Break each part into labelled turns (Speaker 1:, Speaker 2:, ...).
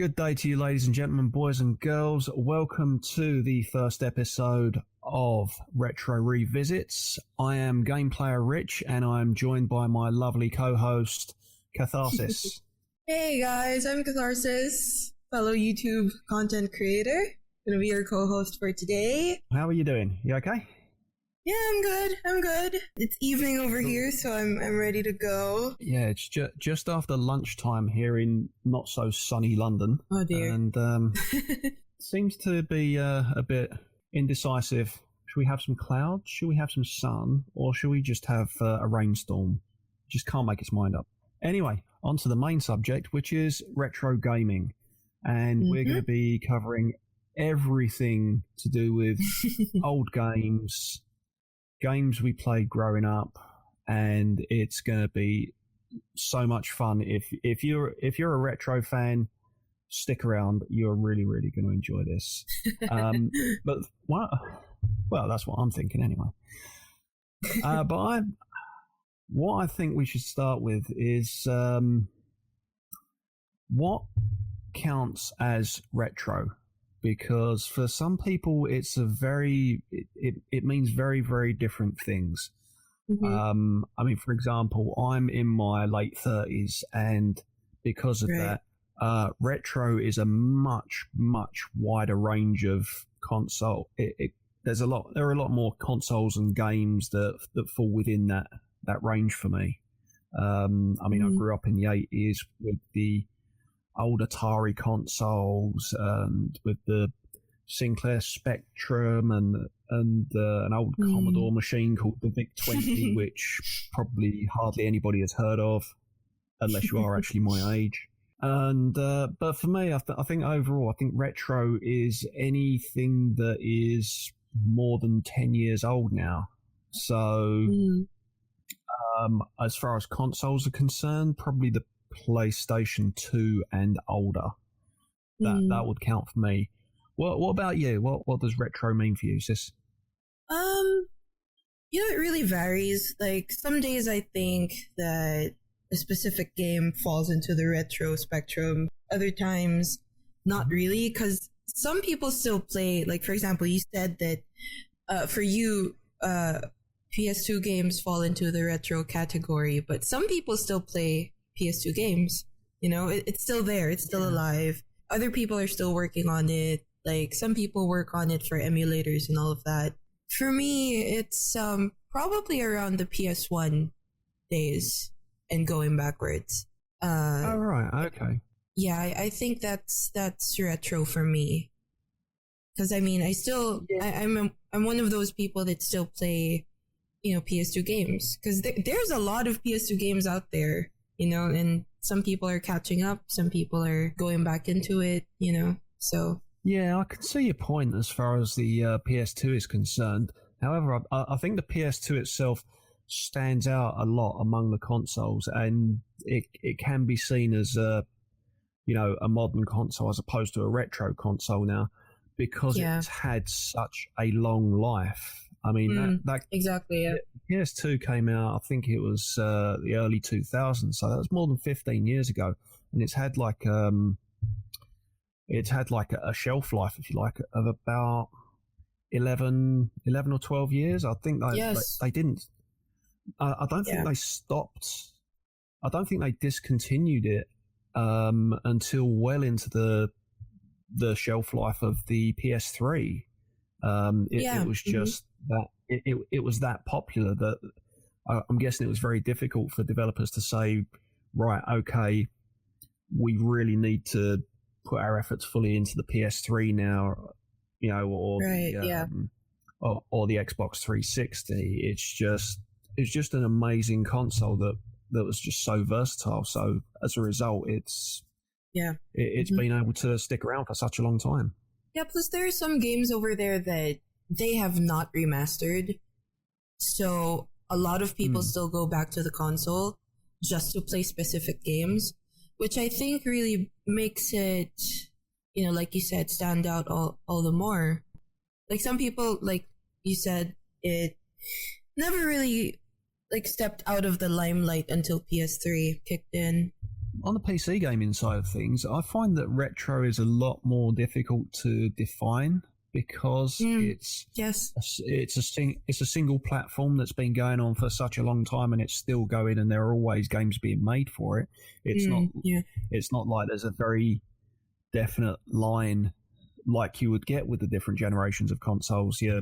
Speaker 1: Good day to you, ladies and gentlemen, boys and girls. Welcome to the first episode of Retro Revisits. I am Game Player Rich, and I am joined by my lovely co-host, Catharsis.
Speaker 2: Hey guys, I'm Catharsis, fellow YouTube content creator. Gonna be your co-host for today.
Speaker 1: How are you doing? You okay?
Speaker 2: Yeah, I'm good. It's evening over here, so I'm ready to go.
Speaker 1: Yeah, it's just after lunchtime here in not so sunny London.
Speaker 2: Oh dear.
Speaker 1: And seems to be a bit indecisive. Should we have some clouds? Should we have some sun? Or should we just have a rainstorm? Just can't make its mind up. Anyway, on to the main subject, which is retro gaming. And we're going to be covering everything to do with old games we played growing up, and it's going to be so much fun. If you're a retro fan, stick around. You're really going to enjoy this. But well, that's what I'm thinking anyway. What I think we should start with is what counts as retro. Because for some people, it's it means very different things.
Speaker 2: Mm-hmm.
Speaker 1: I mean, for example, I'm in my late 30s, and because of that, retro is a much wider range of console. There are a lot more consoles and games that fall within that range for me. I mean, I grew up in the 80s with the old Atari consoles and with the Sinclair Spectrum and an old Commodore machine called the VIC-20, which probably hardly anybody has heard of, unless you are actually my age. And but for me, I think overall, I think retro is anything that is more than 10 years old now. So as far as consoles are concerned, probably the PlayStation 2 and older. That would count for me. What about you? What does retro mean for you, sis?
Speaker 2: It really varies. Like, some days I think that a specific game falls into the retro spectrum. Other times, not really, because some people still play. Like, for example, you said that for you, PS2 games fall into the retro category, but some people still play PS2 games. It's still there. It's still alive. Other people are still working on it. Like, some people work on it for emulators and all of that. For me, it's probably around the PS1 days and going backwards.
Speaker 1: Oh, right. Okay.
Speaker 2: Yeah, I think that's retro for me. Because I mean, I'm one of those people that still play, PS2 games. Because there's a lot of PS2 games out there. And some people are catching up, some people are going back into it, so.
Speaker 1: Yeah, I can see your point as far as the PS2 is concerned. However, I think the PS2 itself stands out a lot among the consoles, and it can be seen as a modern console as opposed to a retro console now, because it's had such a long life. I mean, that exactly. Yeah. PS2 came out, I think it was the early 2000s, so that was more than 15 years ago, and it's had like a shelf life, if you like, of about 11 or 12 years. I think they didn't. I don't think they stopped. I don't think they discontinued it until well into the shelf life of the PS3. It was just that it was that popular that I'm guessing it was very difficult for developers to say, right, okay, we really need to put our efforts fully into the PS3 now, or the Xbox 360. It's just an amazing console that was just so versatile. So as a result, it's been able to stick around for such a long time.
Speaker 2: Yeah, plus there are some games over there that they have not remastered. So a lot of people still go back to the console just to play specific games, which I think really makes it, like you said, stand out all the more. Like, some people, like you said, it never really stepped out of the limelight until PS3 kicked in.
Speaker 1: on the PC gaming side of things, I find that retro is a lot more difficult to define because it's a single platform that's been going on for such a long time, and it's still going, and there are always games being made for it. It's not like there's a very definite line like you would get with the different generations of consoles. Your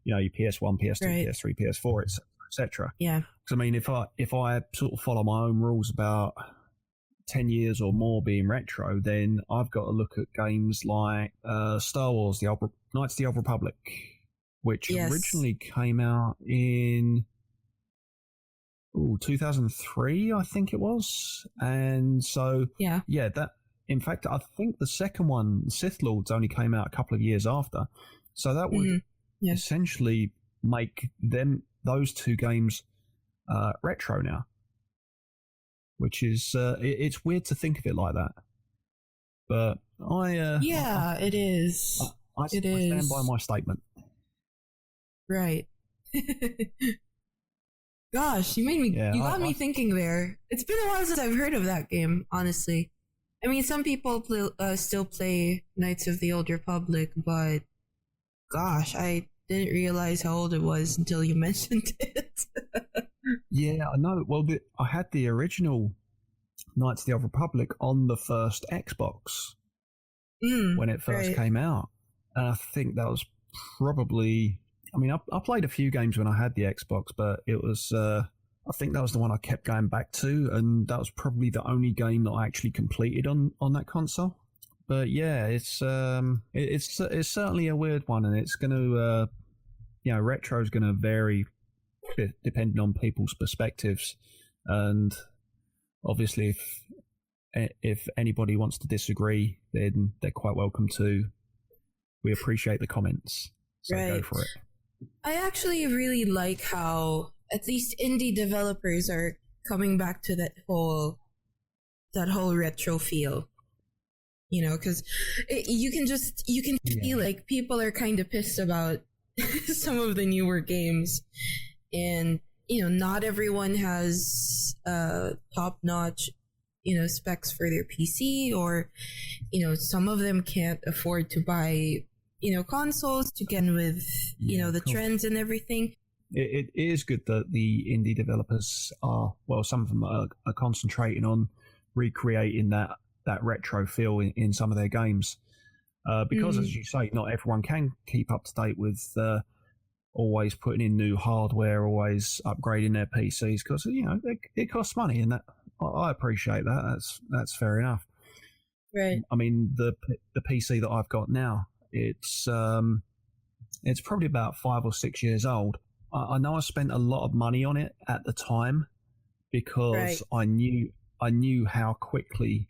Speaker 1: PS1, PS2, right. PS3, PS4, etc.
Speaker 2: Yeah.
Speaker 1: Because I mean, if I sort of follow my own rules about 10 years or more being retro, then I've got to look at games like Star Wars, Knights of the Old Republic, which originally came out in 2003, I think it was. And so, that, in fact, I think the second one, Sith Lords, only came out a couple of years after. So that would essentially make those two games retro now, which is it's weird to think of it like that, but
Speaker 2: it is.
Speaker 1: I stand by my statement.
Speaker 2: Right. Gosh, you got me thinking there. It's been a while since I've heard of that game, honestly. I mean, some people still play Knights of the Old Republic, but gosh, I didn't realize how old it was until you mentioned it.
Speaker 1: Yeah, I know. Well, I had the original Knights of the Old Republic on the first Xbox when it first came out. And I think that was probably... I mean, I played a few games when I had the Xbox, but it was... I think that was the one I kept going back to, and that was probably the only game that I actually completed on that console. But yeah, it's certainly a weird one, and it's going to... retro is going to vary depending on people's perspectives, and obviously if anybody wants to disagree, then they're quite welcome to. We appreciate the comments, so go for it.
Speaker 2: I actually really like how at least indie developers are coming back to that whole retro feel, because you can feel like people are kind of pissed about some of the newer games, and not everyone has top-notch specs for their PC, or some of them can't afford to buy consoles to get in with the trends and everything.
Speaker 1: It is good that the indie developers some of them are concentrating on recreating that retro feel in some of their games, because as you say, not everyone can keep up to date with always putting in new hardware, always upgrading their PCs, because it costs money, and that I appreciate that. That's fair enough.
Speaker 2: Right.
Speaker 1: I mean, the PC that I've got now, it's probably about 5 or 6 years old. I know I spent a lot of money on it at the time because I knew how quickly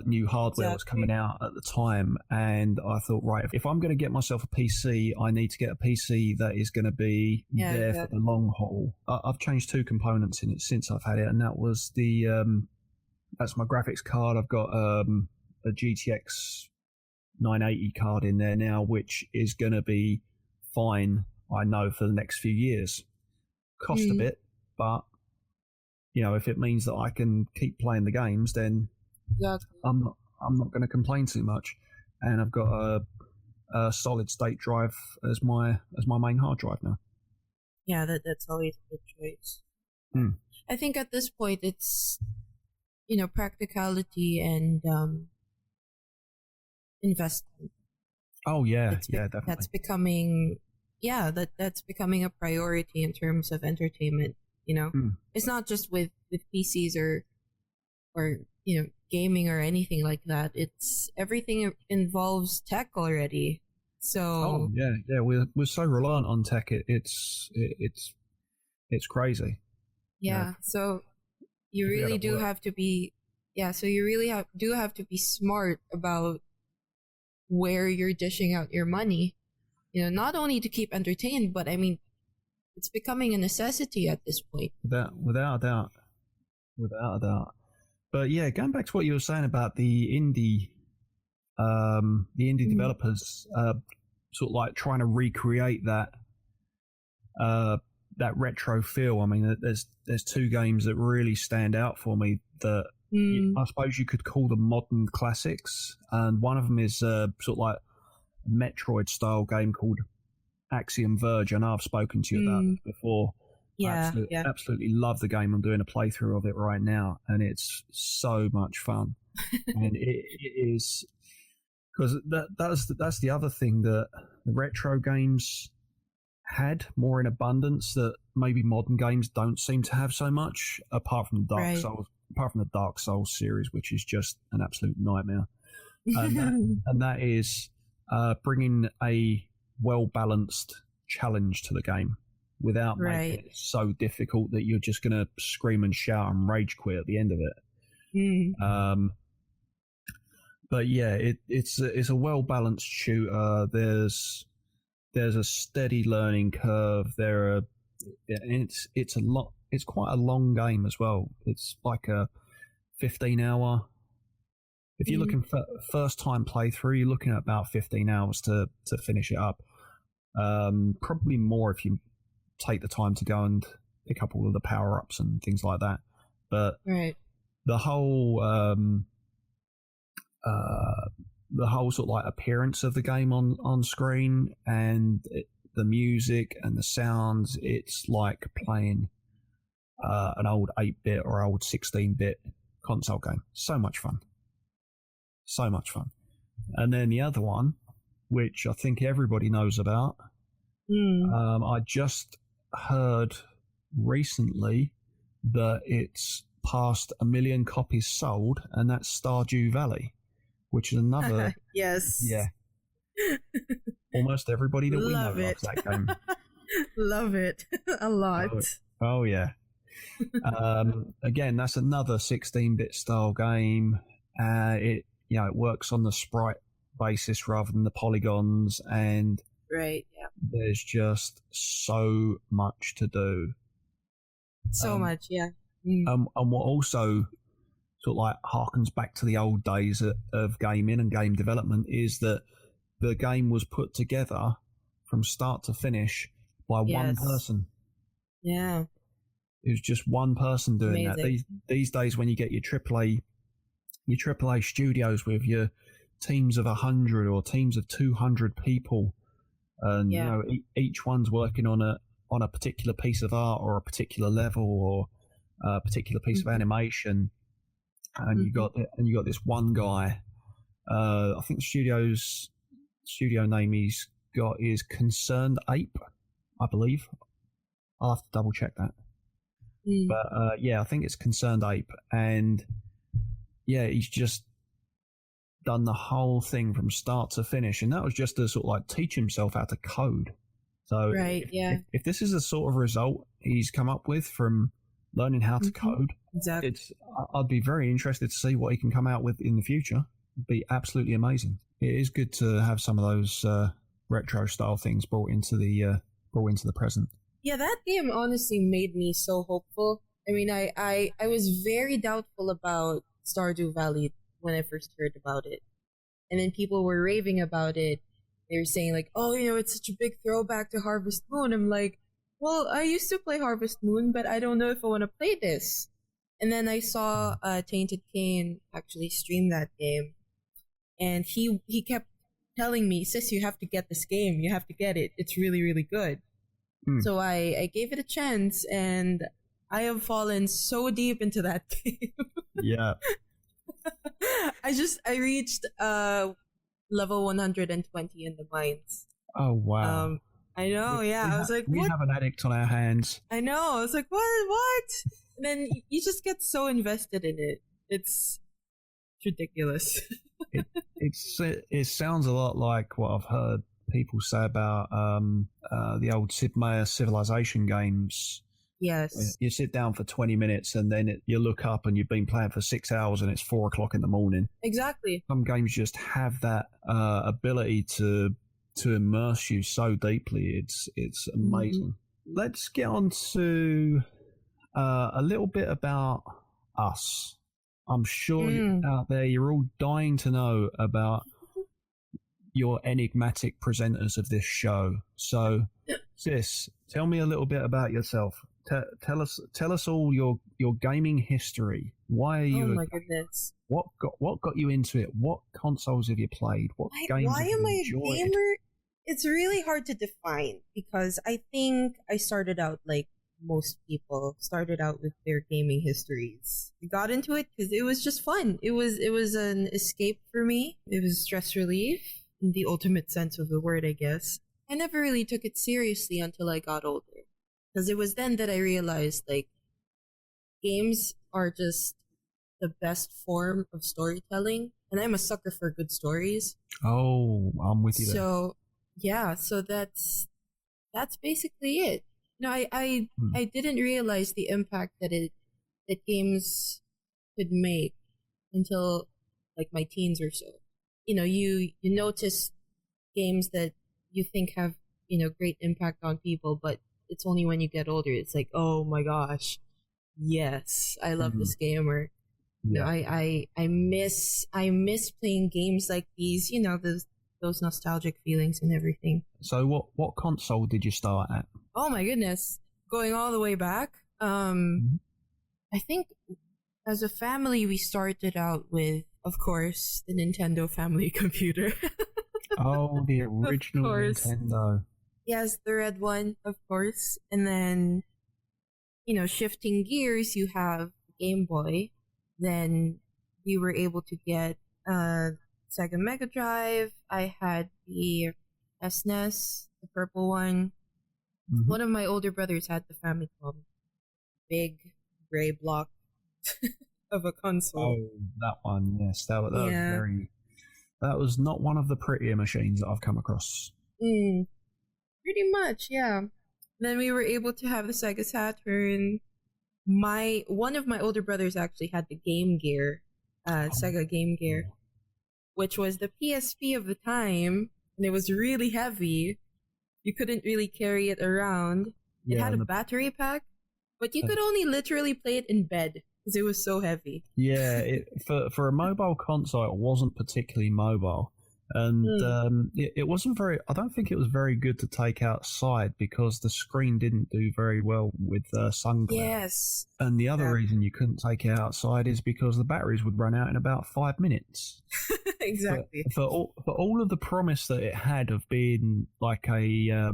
Speaker 1: new hardware was coming out at the time, and I thought, right, if I'm going to get myself a PC, I need to get a PC that is going to be there for the long haul. I've changed 2 components in it since I've had it, and that was that's my graphics card. I've got a GTX 980 card in there now, which is going to be fine, I know, for the next few years. Cost a bit, but if it means that I can keep playing the games, then I'm not going to complain too much. And I've got a solid state drive as my main hard drive now.
Speaker 2: Yeah, that's always a good choice. I think at this point it's practicality and investment.
Speaker 1: Oh yeah, definitely.
Speaker 2: That's becoming that's becoming a priority in terms of entertainment. It's not just with PCs or gaming or anything like that. It's everything involves tech already. So
Speaker 1: we're so reliant on tech. It's crazy.
Speaker 2: Yeah. So you really do have to be. Yeah. So you really do have to be smart about where you're dishing out your money. Not only to keep entertained, but I mean, it's becoming a necessity at this point.
Speaker 1: Without a doubt. But yeah, going back to what you were saying about the indie developers, sort of like trying to recreate that retro feel. I mean, there's 2 games that really stand out for me that I suppose you could call them modern classics, and one of them is sort of like a Metroid style game called Axiom Verge. I know I've spoken to you about this before.
Speaker 2: Yeah,
Speaker 1: absolutely love the game. I'm doing a playthrough of it right now, and it's so much fun. And it is, because that's the other thing that the retro games had more in abundance that maybe modern games don't seem to have so much, apart from the Dark Souls series, which is just an absolute nightmare. And that is bringing a well-balanced challenge to the game without making it so difficult that you're just going to scream and shout and rage quit at the end of it. But yeah, it's a well-balanced shooter. There's a steady learning curve. It's quite a long game as well. It's like a 15-hour. If you're looking for first time playthrough, you're looking at about 15 hours to finish it up. Probably more if you take the time to go and pick up all of the power ups and things like that. But the whole sort of like appearance of the game on screen and the music and the sounds, it's like playing an old 8-bit or old 16-bit console game. So much fun. And then the other one, which I think everybody knows about, I just heard recently that it's past 1 million copies sold, and that's Stardew Valley, which is another almost everybody that we know loves that game.
Speaker 2: Love it a lot.
Speaker 1: Oh yeah. Again, that's another 16-bit style game. It works on the sprite basis rather than the polygons, and there's just so much to do.
Speaker 2: Much.
Speaker 1: And what also sort of like harkens back to the old days of gaming and game development is that the game was put together from start to finish by one person.
Speaker 2: Yeah.
Speaker 1: It was just one person doing that. These days, when you get your AAA studios with your teams of 100 or teams of 200 people, and each one's working on a particular piece of art or a particular level or a particular piece of animation, and you got this one guy. I think the studio name he's got is Concerned Ape, I believe. I'll have to double check that. But I think it's Concerned Ape, and he's just done the whole thing from start to finish, and that was just to sort of like teach himself how to code. So if this is the sort of result he's come up with from learning how to code, I'd be very interested to see what he can come out with in the future. It'd be absolutely amazing. It is good to have some of those retro style things brought into the present.
Speaker 2: Yeah, that game honestly made me so hopeful. I mean, I was very doubtful about Stardew Valley when I first heard about it. And then people were raving about it. They were saying like, oh, it's such a big throwback to Harvest Moon. I'm like, well, I used to play Harvest Moon, but I don't know if I want to play this. And then I saw Tainted Cain actually stream that game. And he kept telling me, sis, you have to get this game. You have to get it. It's really, really good. So I gave it a chance, and I have fallen so deep into that game.
Speaker 1: Yeah.
Speaker 2: I reached level 120 in the mines.
Speaker 1: Oh wow.
Speaker 2: I know, I was like, what?
Speaker 1: We have an addict on our hands.
Speaker 2: I know. I was like, what? And then you just get so invested in it. It's ridiculous.
Speaker 1: It sounds a lot like what I've heard people say about the old Sid Meier Civilization games.
Speaker 2: Yes.
Speaker 1: You sit down for 20 minutes and then you look up and you've been playing for 6 hours and it's 4 o'clock in the morning.
Speaker 2: Exactly.
Speaker 1: Some games just have that ability to immerse you so deeply. It's amazing. Let's get on to a little bit about us. I'm sure out there you're all dying to know about your enigmatic presenters of this show. So, sis, tell me a little bit about yourself. tell us all your gaming history. Why are you?
Speaker 2: Oh my goodness!
Speaker 1: What got you into it? What consoles have you played? What games
Speaker 2: why
Speaker 1: have you
Speaker 2: am I
Speaker 1: enjoyed?
Speaker 2: a gamer? It's really hard to define because I think I started out like most people started out with their gaming histories. I got into it because it was just fun. It was an escape for me. It was stress relief in the ultimate sense of the word, I guess. I never really took it seriously until I got older. Because it was then that I realized, like, games are just the best form of storytelling. And I'm a sucker for good stories.
Speaker 1: Oh, I'm with you there.
Speaker 2: So, yeah, so that's basically it. No, I didn't realize the impact that games could make until, like, my teens or so. You notice games that you think have, great impact on people, but it's only when you get older, it's like, oh my gosh, yes, I love this game. Or, I miss playing games like these, those nostalgic feelings and everything.
Speaker 1: So what console did you start at?
Speaker 2: Oh my goodness. Going all the way back. I think as a family, we started out with, of course, the Nintendo family computer.
Speaker 1: Oh, the original Nintendo.
Speaker 2: Yes, the red one, of course. And then, shifting gears, you have Game Boy. Then we were able to get Sega Mega Drive. I had the SNES, the purple one. Mm-hmm. One of my older brothers had the Famicom. Big gray block of a console.
Speaker 1: Oh, that one, yes. That was very... That was not one of the prettier machines that I've come across.
Speaker 2: Pretty much, yeah. Then we were able to have the Sega Saturn. One of my older brothers actually had the Game Gear, Sega Game Gear, which was the PSP of the time, and it was really heavy. You couldn't really carry it around. It had a battery pack, but you could only literally play it in bed because it was so heavy.
Speaker 1: Yeah, for a mobile console, it wasn't particularly mobile. And it wasn't very... I don't think it was very good to take outside because the screen didn't do very well with sun glare.
Speaker 2: Yes.
Speaker 1: And the other reason you couldn't take it outside is because the batteries would run out in about 5 minutes.
Speaker 2: Exactly.
Speaker 1: For all of the promise that it had of being like a,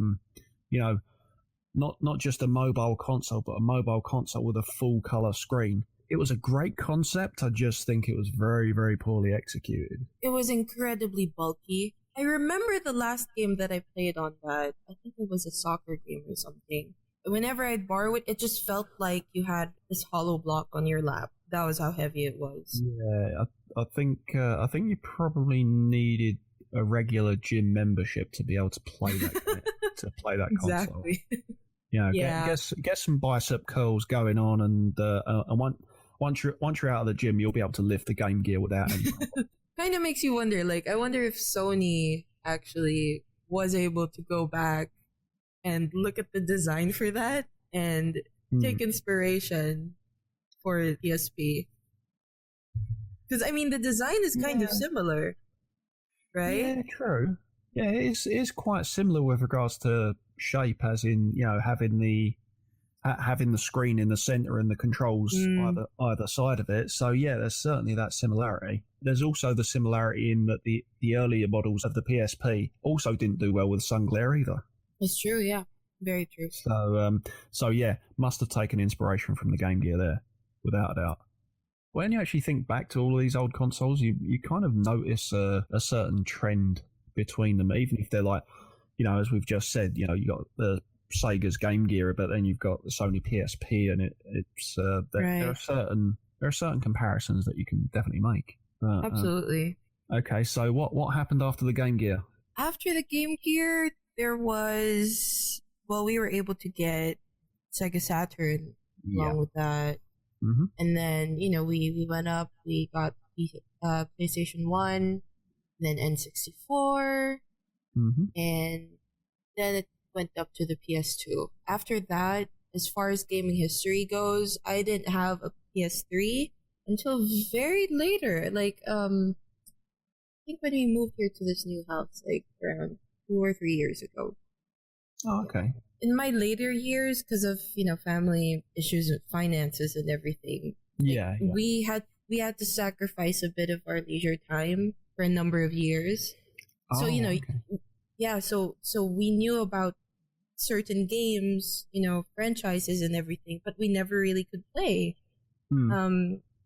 Speaker 1: not just a mobile console, but a mobile console with a full color screen. It was a great concept. I just think it was very, very poorly executed.
Speaker 2: It was incredibly bulky. I remember the last game that I played on that. I think it was a soccer game or something. Whenever I'd borrow it, it just felt like you had this hollow block on your lap. That was how heavy it was.
Speaker 1: Yeah, I think you probably needed a regular gym membership to be able to play that console.
Speaker 2: Exactly.
Speaker 1: Get some bicep curls going on, and once you're out of the gym, you'll be able to lift the Game Gear without any problem.
Speaker 2: Kind of makes you wonder, like, I wonder if Sony actually was able to go back and look at the design for that and take inspiration for PSP. Because, I mean, the design is kind of similar, right?
Speaker 1: Yeah, true. Yeah, it is quite similar with regards to shape, as in, having the screen in the center and the controls either side of it. So yeah, there's certainly that similarity. There's also the similarity in that the earlier models of the PSP also didn't do well with sun glare either.
Speaker 2: It's true, yeah. Very true.
Speaker 1: So yeah, must have taken inspiration from the Game Gear there, without a doubt. When you actually think back to all of these old consoles, you kind of notice a certain trend between them, even if they're like, as we've just said, you got the Sega's Game Gear, but then you've got the Sony PSP, and there are certain comparisons that you can definitely make.
Speaker 2: Absolutely.
Speaker 1: Okay, so what happened after the Game Gear?
Speaker 2: After the Game Gear, there was we were able to get Sega Saturn along with that, and then we went up. We got PlayStation 1, then N64, and then it went up to the PS2. After that, as far as gaming history goes, I didn't have a PS3 until very later. Like, I think when we moved here to this new house, like around 2 or 3 years ago.
Speaker 1: Oh, okay.
Speaker 2: in my later years, because of family issues and finances and everything,
Speaker 1: yeah.
Speaker 2: we had to sacrifice a bit of our leisure time for a number of years. So
Speaker 1: okay.
Speaker 2: yeah. So we knew about certain games, franchises and everything, but we never really could play.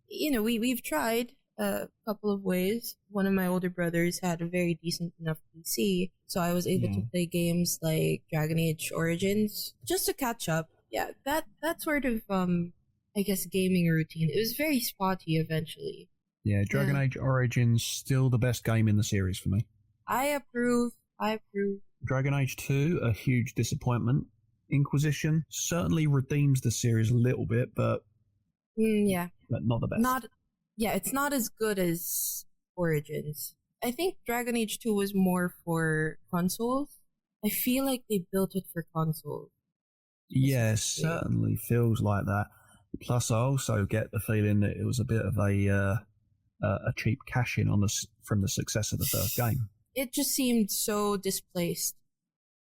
Speaker 2: We've tried a couple of ways. One of my older brothers had a very decent enough PC, so I was able to play games like Dragon Age Origins just to catch up. Yeah, that sort of I guess gaming routine. It was very spotty eventually.
Speaker 1: Yeah, Dragon Age Origins still the best game in the series for me.
Speaker 2: I approve.
Speaker 1: Dragon Age 2, a huge disappointment. Inquisition certainly redeems the series a little bit, but but not the best.
Speaker 2: It's not as good as Origins. I think Dragon Age 2 was more for consoles. I feel like they built it for consoles.
Speaker 1: Yeah, certainly feels like that. Plus, I also get the feeling that it was a bit of a cheap cash-in from the success of the first game.
Speaker 2: It just seemed so displaced,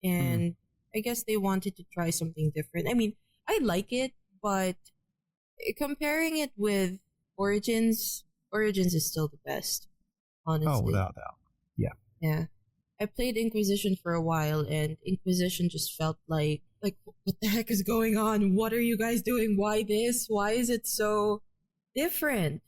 Speaker 2: and I guess they wanted to try something different. I mean, I like it, but comparing it with Origins is still the best, honestly.
Speaker 1: Oh, without doubt. Yeah.
Speaker 2: Yeah. I played Inquisition for a while, and Inquisition just felt like, what the heck is going on? What are you guys doing? Why this? Why is it so different?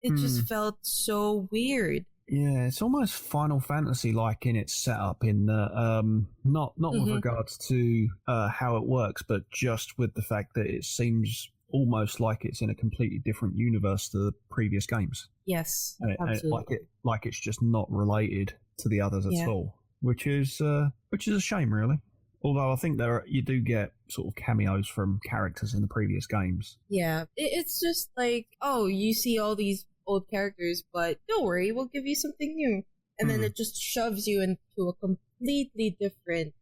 Speaker 2: It just felt so weird.
Speaker 1: Yeah, it's almost Final Fantasy-like in its setup, in not with regards to how it works, but just with the fact that it seems almost like it's in a completely different universe to the previous games.
Speaker 2: Yes, absolutely.
Speaker 1: Like it's just not related to the others at all, which is a shame, really. Although I think you do get sort of cameos from characters in the previous games.
Speaker 2: Yeah, it's just like, you see all these old characters, but don't worry, we'll give you something new. And then it just shoves you into a completely different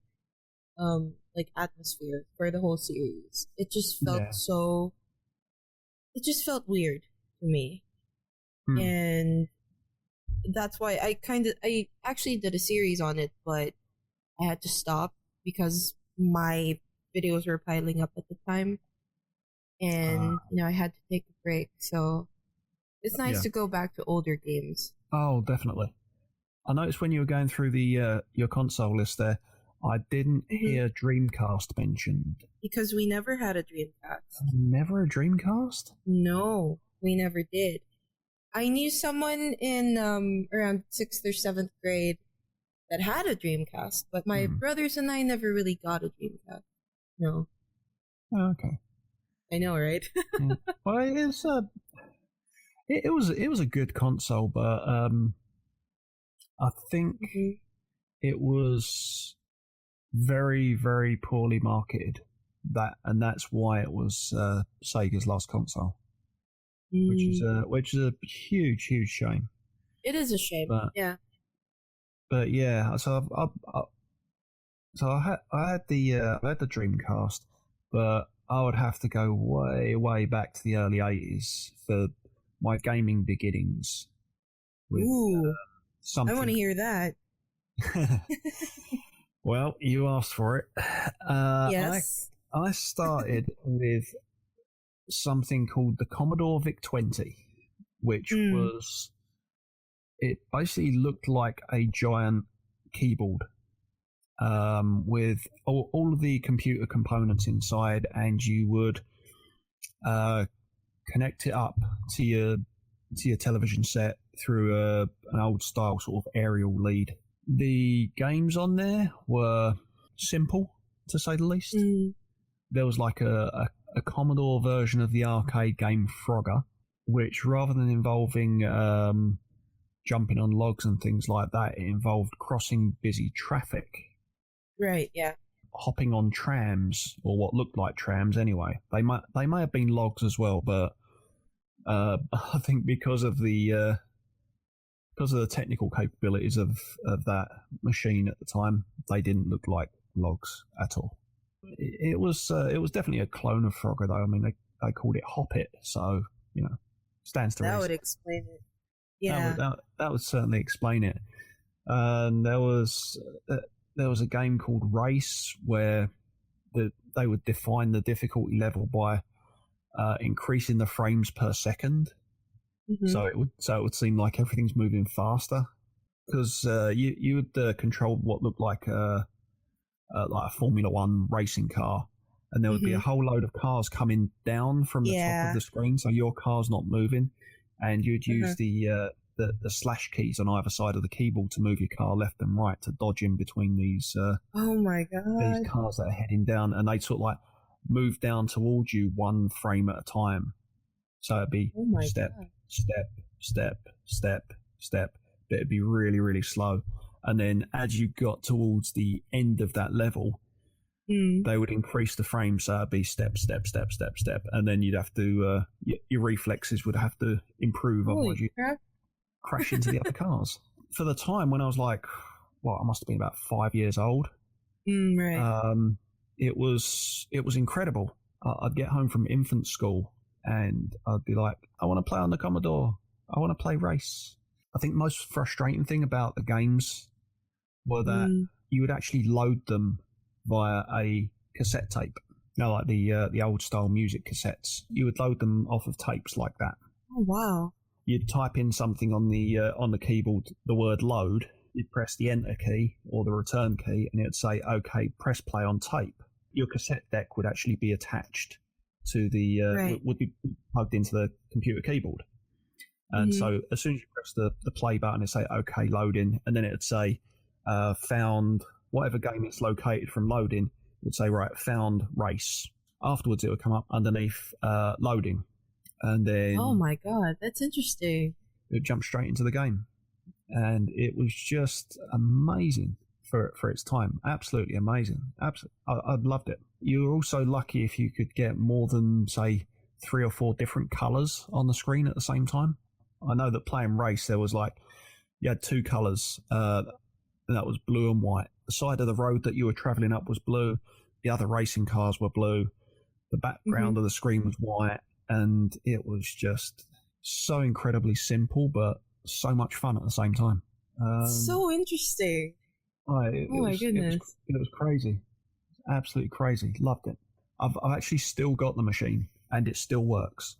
Speaker 2: atmosphere for the whole series. It just felt it just felt weird to me. And that's why I actually did a series on it, but I had to stop because my videos were piling up at the time, and I had to take a break. So it's nice to go back to older games.
Speaker 1: Oh, definitely. I noticed when you were going through the your console list there, I didn't hear Dreamcast mentioned.
Speaker 2: Because we never had a Dreamcast.
Speaker 1: Never a Dreamcast?
Speaker 2: No, we never did. I knew someone in around 6th or 7th grade that had a Dreamcast, but my brothers and I never really got a Dreamcast. No.
Speaker 1: Oh, okay.
Speaker 2: I know, right?
Speaker 1: Well, it was a good console, but I think it was very, very poorly marketed. That's why it was Sega's last console, which is a huge, huge shame.
Speaker 2: It is a shame.
Speaker 1: But yeah, so I had the Dreamcast, but I would have to go way, way back to the early 80s for my gaming beginnings.
Speaker 2: Ooh,
Speaker 1: something.
Speaker 2: I want to hear that.
Speaker 1: Well, you asked for it.
Speaker 2: Yes.
Speaker 1: I started with something called the Commodore VIC-20, which was... It basically looked like a giant keyboard with all of the computer components inside, and you would connect it up to your television set through an old style sort of aerial lead. The games on there were simple, to say the least. There was like a Commodore version of the arcade game Frogger, which rather than involving jumping on logs and things like that, it involved crossing busy traffic.
Speaker 2: Right, yeah.
Speaker 1: Hopping on trams, or what looked like trams anyway. They may have been logs as well, but I think because of the technical capabilities of that machine at the time, they didn't look like logs at all. It was definitely a clone of Frogger, though. I mean, they called it Hop It, so stands to reason.
Speaker 2: That would explain it. Yeah,
Speaker 1: that would certainly explain it. And there was a game called Race where they would define the difficulty level by increasing the frames per second. Mm-hmm. So it would seem like everything's moving faster, because you would control what looked like a Formula One racing car, and there would be a whole load of cars coming down from the top of the screen, so your car's not moving, and you'd use the slash keys on either side of the keyboard to move your car left and right to dodge in between these
Speaker 2: oh my god,
Speaker 1: these cars that are heading down, and they'd sort of like move down towards you one frame at a time. So it'd be step, but it'd be really, really slow. And then as you got towards the end of that level, they would increase the frame, so it'd be step, and then you'd have to your reflexes would have to improve, otherwise you crash into the other cars. For the time when I was like, I must have been about 5 years old.
Speaker 2: Right.
Speaker 1: It was incredible. I'd get home from infant school and I'd be like, I want to play on the Commodore. I want to play race. I think the most frustrating thing about the games were that you would actually load them via a cassette tape. Like the old style music cassettes. You would load them off of tapes like that.
Speaker 2: Oh wow!
Speaker 1: You'd type in something on the keyboard, the word load. You'd press the enter key or the return key, and it'd say, "Okay, press play on tape." Your cassette deck would actually be attached to the would be plugged into the computer keyboard. And so as soon as you press the play button, it'd say, "Okay, loading," and then it'd say, "Found whatever game it's located from loading." It would say, "Right, found race." Afterwards, it would come up underneath loading, and then
Speaker 2: oh my god, that's interesting.
Speaker 1: It would jump straight into the game, and it was just amazing for its time. Absolutely amazing. Absolutely, I loved it. You were also lucky if you could get more than say 3 or 4 different colors on the screen at the same time. I know that playing race, there was like you had 2 colors, and that was blue and white. The side of the road that you were traveling up was blue. The other racing cars were blue. The background of the screen was white, and it was just so incredibly simple, but so much fun at the same time.
Speaker 2: So interesting.
Speaker 1: Oh my goodness. It was crazy. Absolutely crazy. Loved it. I've actually still got the machine, and it still works.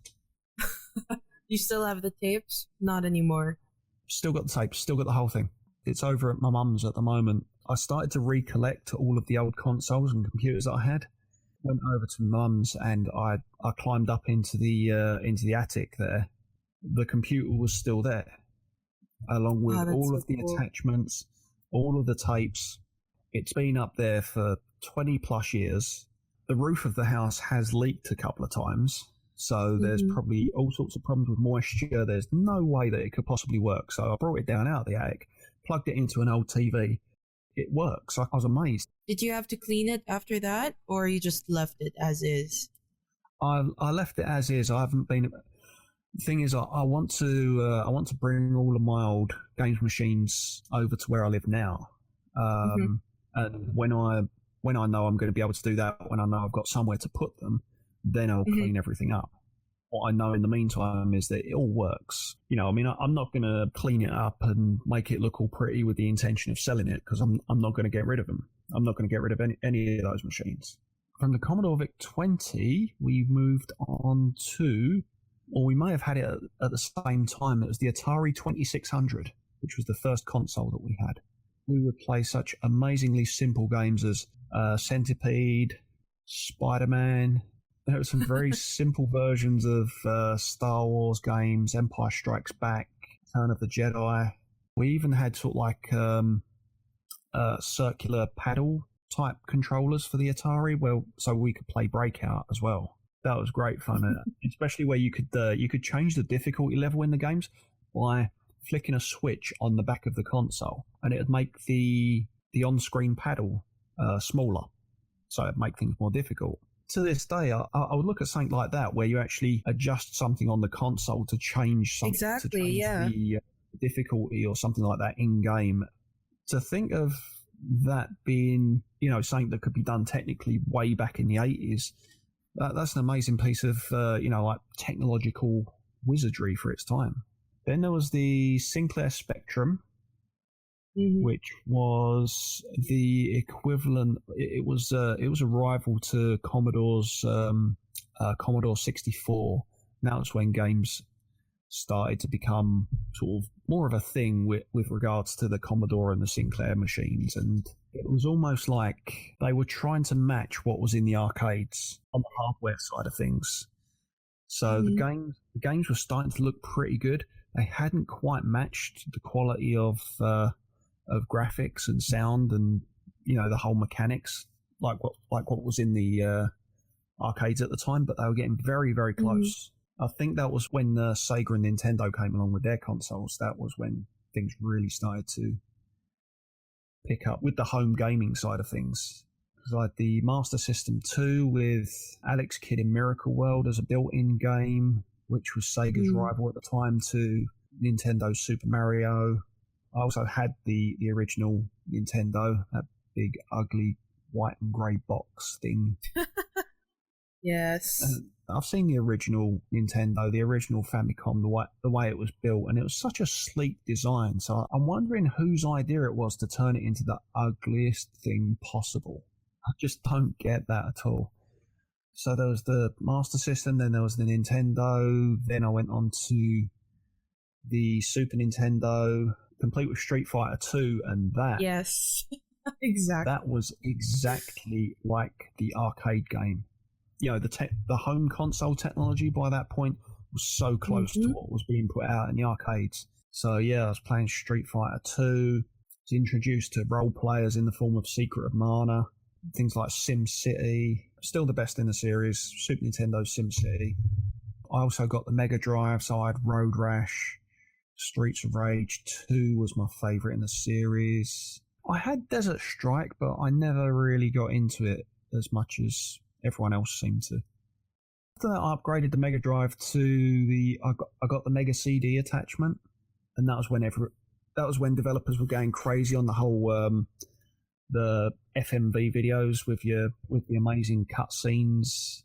Speaker 2: You still have the tapes? Not anymore.
Speaker 1: Still got the tapes. Still got the whole thing. It's over at my mum's at the moment. I started to recollect all of the old consoles and computers that I had. Went over to mum's, and I climbed up into the attic there. The computer was still there, along with all of the attachments, all of the tapes. It's been up there for 20 plus years. The roof of the house has leaked a couple of times, so there's probably all sorts of problems with moisture. There's no way that it could possibly work. So I brought it down out of the attic, plugged it into an old TV. It works. I was amazed.
Speaker 2: Did you have to clean it after that, or you just left it as is?
Speaker 1: I left it as is. I haven't been. The thing is, I want to bring all of my old games machines over to where I live now. And when I know I'm going to be able to do that, when I know I've got somewhere to put them, then I'll clean everything up. What I know in the meantime is that it all works. You know, I mean, I'm not going to clean it up and make it look all pretty with the intention of selling it, because I'm not going to get rid of them. I'm not going to get rid of any of those machines. From the Commodore VIC-20, we moved on to, or we may have had it at the same time, it was the Atari 2600, which was the first console that we had. We would play such amazingly simple games as Centipede, Spider-Man. There were some very simple versions of Star Wars games, Empire Strikes Back, Return of the Jedi. We even had sort of like circular paddle type controllers for the Atari, so we could play Breakout as well. That was great fun, especially where you could change the difficulty level in the games by flicking a switch on the back of the console, and it would make the on-screen paddle smaller, so it'd make things more difficult. To this day, I would look at something like that where you actually adjust something on the console to change something, the difficulty or something like that in game. To think of that being, something that could be done technically way back in the 80s, that's an amazing piece of, like technological wizardry for its time. Then there was the Sinclair Spectrum, which was the equivalent. It was a rival to Commodore's Commodore 64. Now it's when games started to become sort of more of a thing with regards to the Commodore and the Sinclair machines, and it was almost like they were trying to match what was in the arcades on the hardware side of things. So the games were starting to look pretty good. They hadn't quite matched the quality of graphics and sound and the whole mechanics like what was in the arcades at the time, but they were getting very, very close. I think that was when Sega and Nintendo came along with their consoles. That was when things really started to pick up with the home gaming side of things. Because I had the Master System 2 with Alex Kidd in Miracle World as a built-in game, which was Sega's rival at the time to Nintendo's Super Mario. I also had the original Nintendo, that big, ugly, white and grey box thing.
Speaker 2: Yes.
Speaker 1: I've seen the original Nintendo, the original Famicom, the way it was built, and it was such a sleek design. So I'm wondering whose idea it was to turn it into the ugliest thing possible. I just don't get that at all. So there was the Master System, then there was the Nintendo, then I went on to the Super Nintendo, complete with Street Fighter 2, and that...
Speaker 2: Yes, exactly.
Speaker 1: That was exactly like the arcade game. The home console technology by that point was so close to what was being put out in the arcades. So yeah, I was playing Street Fighter 2, was introduced to role players in the form of Secret of Mana, things like Sim City, still the best in the series, Super Nintendo Sim City. I also got the Mega Drive, so I had Road Rash, Streets of Rage 2 was my favourite in the series. I had Desert Strike, but I never really got into it as much as everyone else seemed to. After that, I upgraded the Mega Drive to I got the Mega CD attachment, and that was when developers were going crazy on the whole the FMV videos with the amazing cutscenes,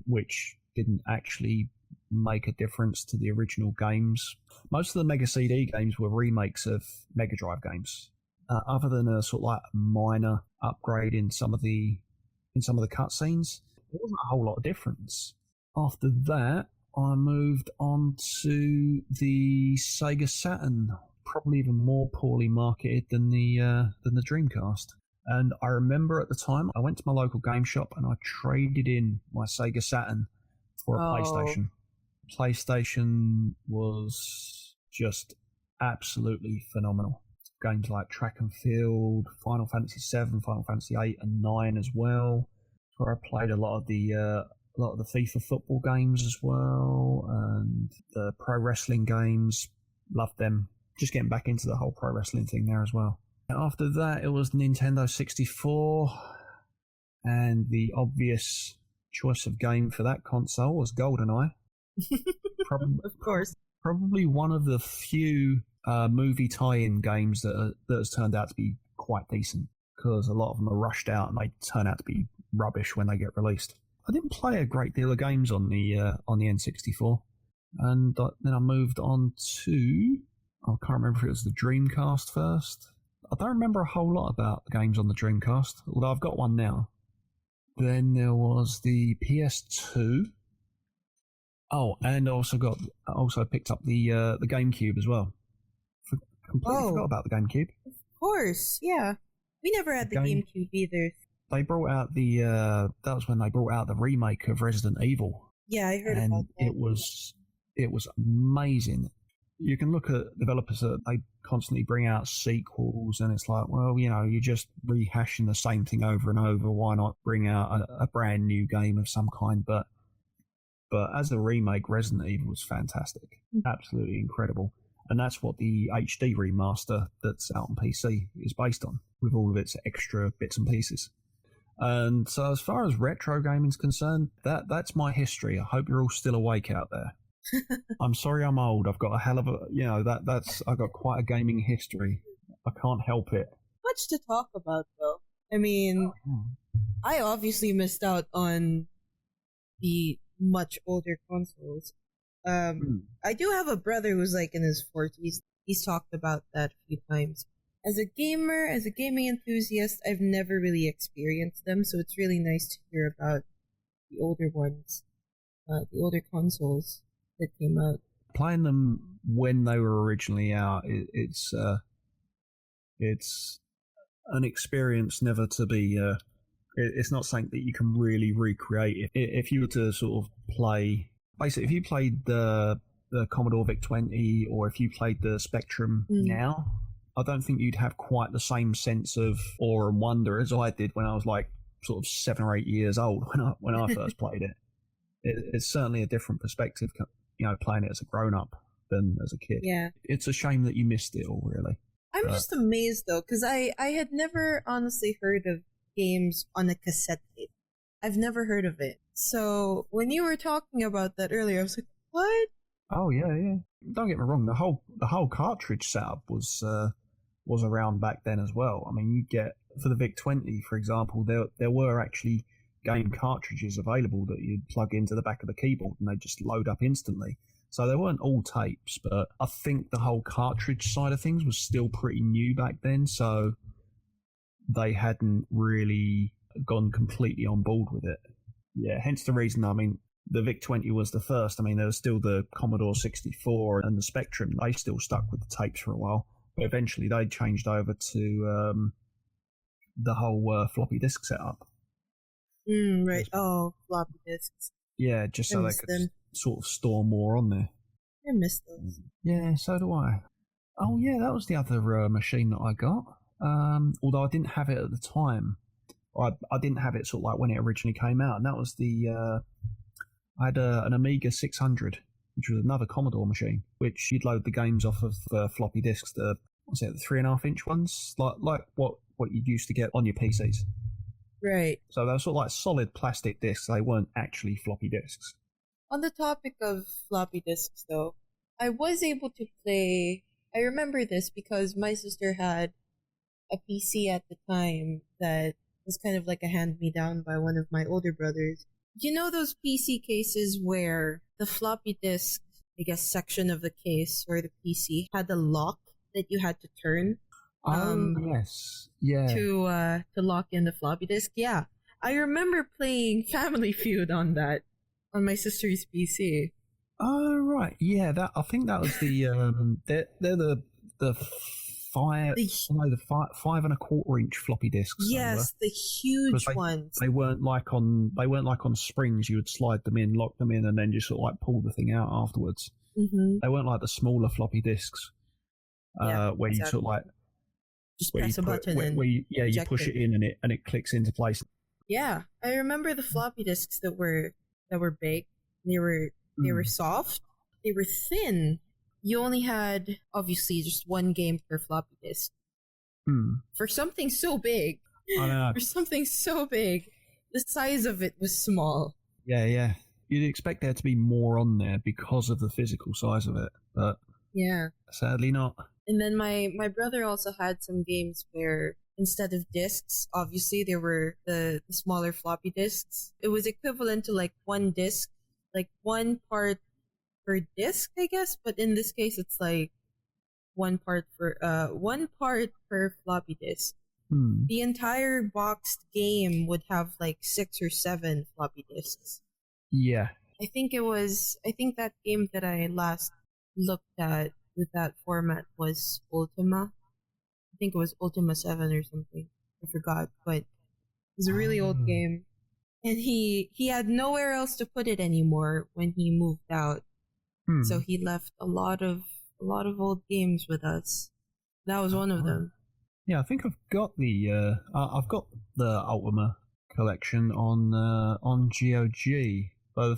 Speaker 1: which didn't actually make a difference to the original games. Most of the Mega CD games were remakes of Mega Drive games, other than a sort of like minor upgrade in some of the cutscenes. There wasn't a whole lot of difference. After that, I moved on to the Sega Saturn, probably even more poorly marketed than the Dreamcast. And I remember at the time, I went to my local game shop and I traded in my Sega Saturn for a PlayStation. PlayStation was just absolutely phenomenal. Games like Track and Field, Final Fantasy VII, Final Fantasy VIII and 9 as well. Where I played a lot of the FIFA football games as well, and the pro wrestling games. Loved them. Just getting back into the whole pro wrestling thing there as well. After that, it was Nintendo 64, and the obvious choice of game for that console was GoldenEye.
Speaker 2: Of course.
Speaker 1: Probably one of the few movie tie-in games that has turned out to be quite decent, because a lot of them are rushed out and they turn out to be rubbish when they get released. I didn't play a great deal of games on the N64, and then I moved on to, I can't remember if it was the Dreamcast first. I don't remember a whole lot about the games on the Dreamcast, although I've got one now. Then there was the PS2. Oh, and I also picked up the GameCube as well. Completely forgot about the GameCube.
Speaker 2: Of course, yeah. We never had the GameCube either.
Speaker 1: They brought out that was when they brought out the remake of Resident Evil.
Speaker 2: Yeah, I heard about that.
Speaker 1: It was amazing. You can look at developers that they constantly bring out sequels, and it's like, well, you're just rehashing the same thing over and over. Why not bring out a brand new game of some kind? But as a remake, Resident Evil was fantastic, absolutely incredible, and that's what the HD remaster that's out on PC is based on, with all of its extra bits and pieces. And so, as far as retro gaming is concerned, that's my history. I hope you're all still awake out there. I'm sorry I'm old. I've got a hell of a, I've got quite a gaming history. I can't help it.
Speaker 2: Much to talk about, though. I mean, I obviously missed out on the much older consoles. I do have a brother who's like in his 40s. he's talked about that a few times. As a gamer, as a gaming enthusiast, I've never really experienced them, so it's really nice to hear about the older ones, the older consoles that came out.
Speaker 1: Playing them when they were originally out, it's an experience never to be. It's not something that you can really recreate. If you were to sort of play, basically, if you played the Commodore VIC-20 or if you played the Spectrum now, I don't think you'd have quite the same sense of awe and wonder as I did when I was like sort of 7 or 8 years old when I first played it. It's certainly a different perspective, playing it as a grown up than as a kid.
Speaker 2: Yeah,
Speaker 1: it's a shame that you missed it all, really.
Speaker 2: I'm just amazed though, because I had never honestly heard of games on a cassette tape. I've never heard of it. So when you were talking about that earlier, I was like, what?
Speaker 1: Oh yeah. Don't get me wrong. The whole cartridge setup was around back then as well. I mean, you get for the VIC-20, for example, there were actually game cartridges available that you'd plug into the back of the keyboard and they just load up instantly. So they weren't all tapes, but I think the whole cartridge side of things was still pretty new back then, so they hadn't really gone completely on board with it. Yeah, hence the reason, I mean, the VIC-20 was the first. I mean, there was still the Commodore 64 and the Spectrum. They still stuck with the tapes for a while, but eventually they changed over to the whole floppy disk setup.
Speaker 2: Right. Oh, floppy disks.
Speaker 1: Yeah, just so they could sort of store more on there.
Speaker 2: I miss those.
Speaker 1: Yeah, so do I. Oh yeah, that was the other machine that I got. Although I didn't have it at the time. I didn't have it sort of like when it originally came out, and that was I had an Amiga 600, which was another Commodore machine, which you'd load the games off of floppy disks, the 3.5-inch ones, like what you used to get on your PCs.
Speaker 2: Right.
Speaker 1: So they were sort of like solid plastic disks. They weren't actually floppy disks.
Speaker 2: On the topic of floppy disks, though, I was able to play. I remember this because my sister had a PC at the time that was kind of like a hand-me-down by one of my older brothers. You know those PC cases where the floppy disk, I guess, section of the case or the PC had a lock that you had to turn?
Speaker 1: Yes. Yeah.
Speaker 2: To lock in the floppy disk? Yeah. I remember playing Family Feud on that, on my sister's PC.
Speaker 1: Oh, right. Yeah, I think that was the, they're the 5.25-inch floppy disks.
Speaker 2: Yes, the huge ones.
Speaker 1: They weren't like on springs. You would slide them in, lock them in, and then just sort of like pull the thing out afterwards.
Speaker 2: Mm-hmm.
Speaker 1: They weren't like the smaller floppy disks, where you sort of like
Speaker 2: just press a button and
Speaker 1: you push it in and it clicks into place.
Speaker 2: Yeah, I remember the floppy disks that were big. They were soft. They were thin. You only had, obviously, just one game per floppy disk. For something so big.
Speaker 1: I know.
Speaker 2: For something so big, the size of it was small.
Speaker 1: Yeah. You'd expect there to be more on there because of the physical size of it, but
Speaker 2: yeah,
Speaker 1: sadly not.
Speaker 2: And then my brother also had some games where instead of discs, obviously there were the smaller floppy disks. It was equivalent to like one disc, like one part per disc, I guess, but in this case it's like one part per floppy disk. The entire boxed game would have like 6 or 7 floppy disks.
Speaker 1: Yeah.
Speaker 2: I think that game that I last looked at with that format was Ultima. I think it was Ultima 7 or something. I forgot, but it was a really old game. And he had nowhere else to put it anymore when he moved out. So he left a lot of old games with us. That was one of them.
Speaker 1: Yeah, I think I've got the Ultima collection on GOG. So the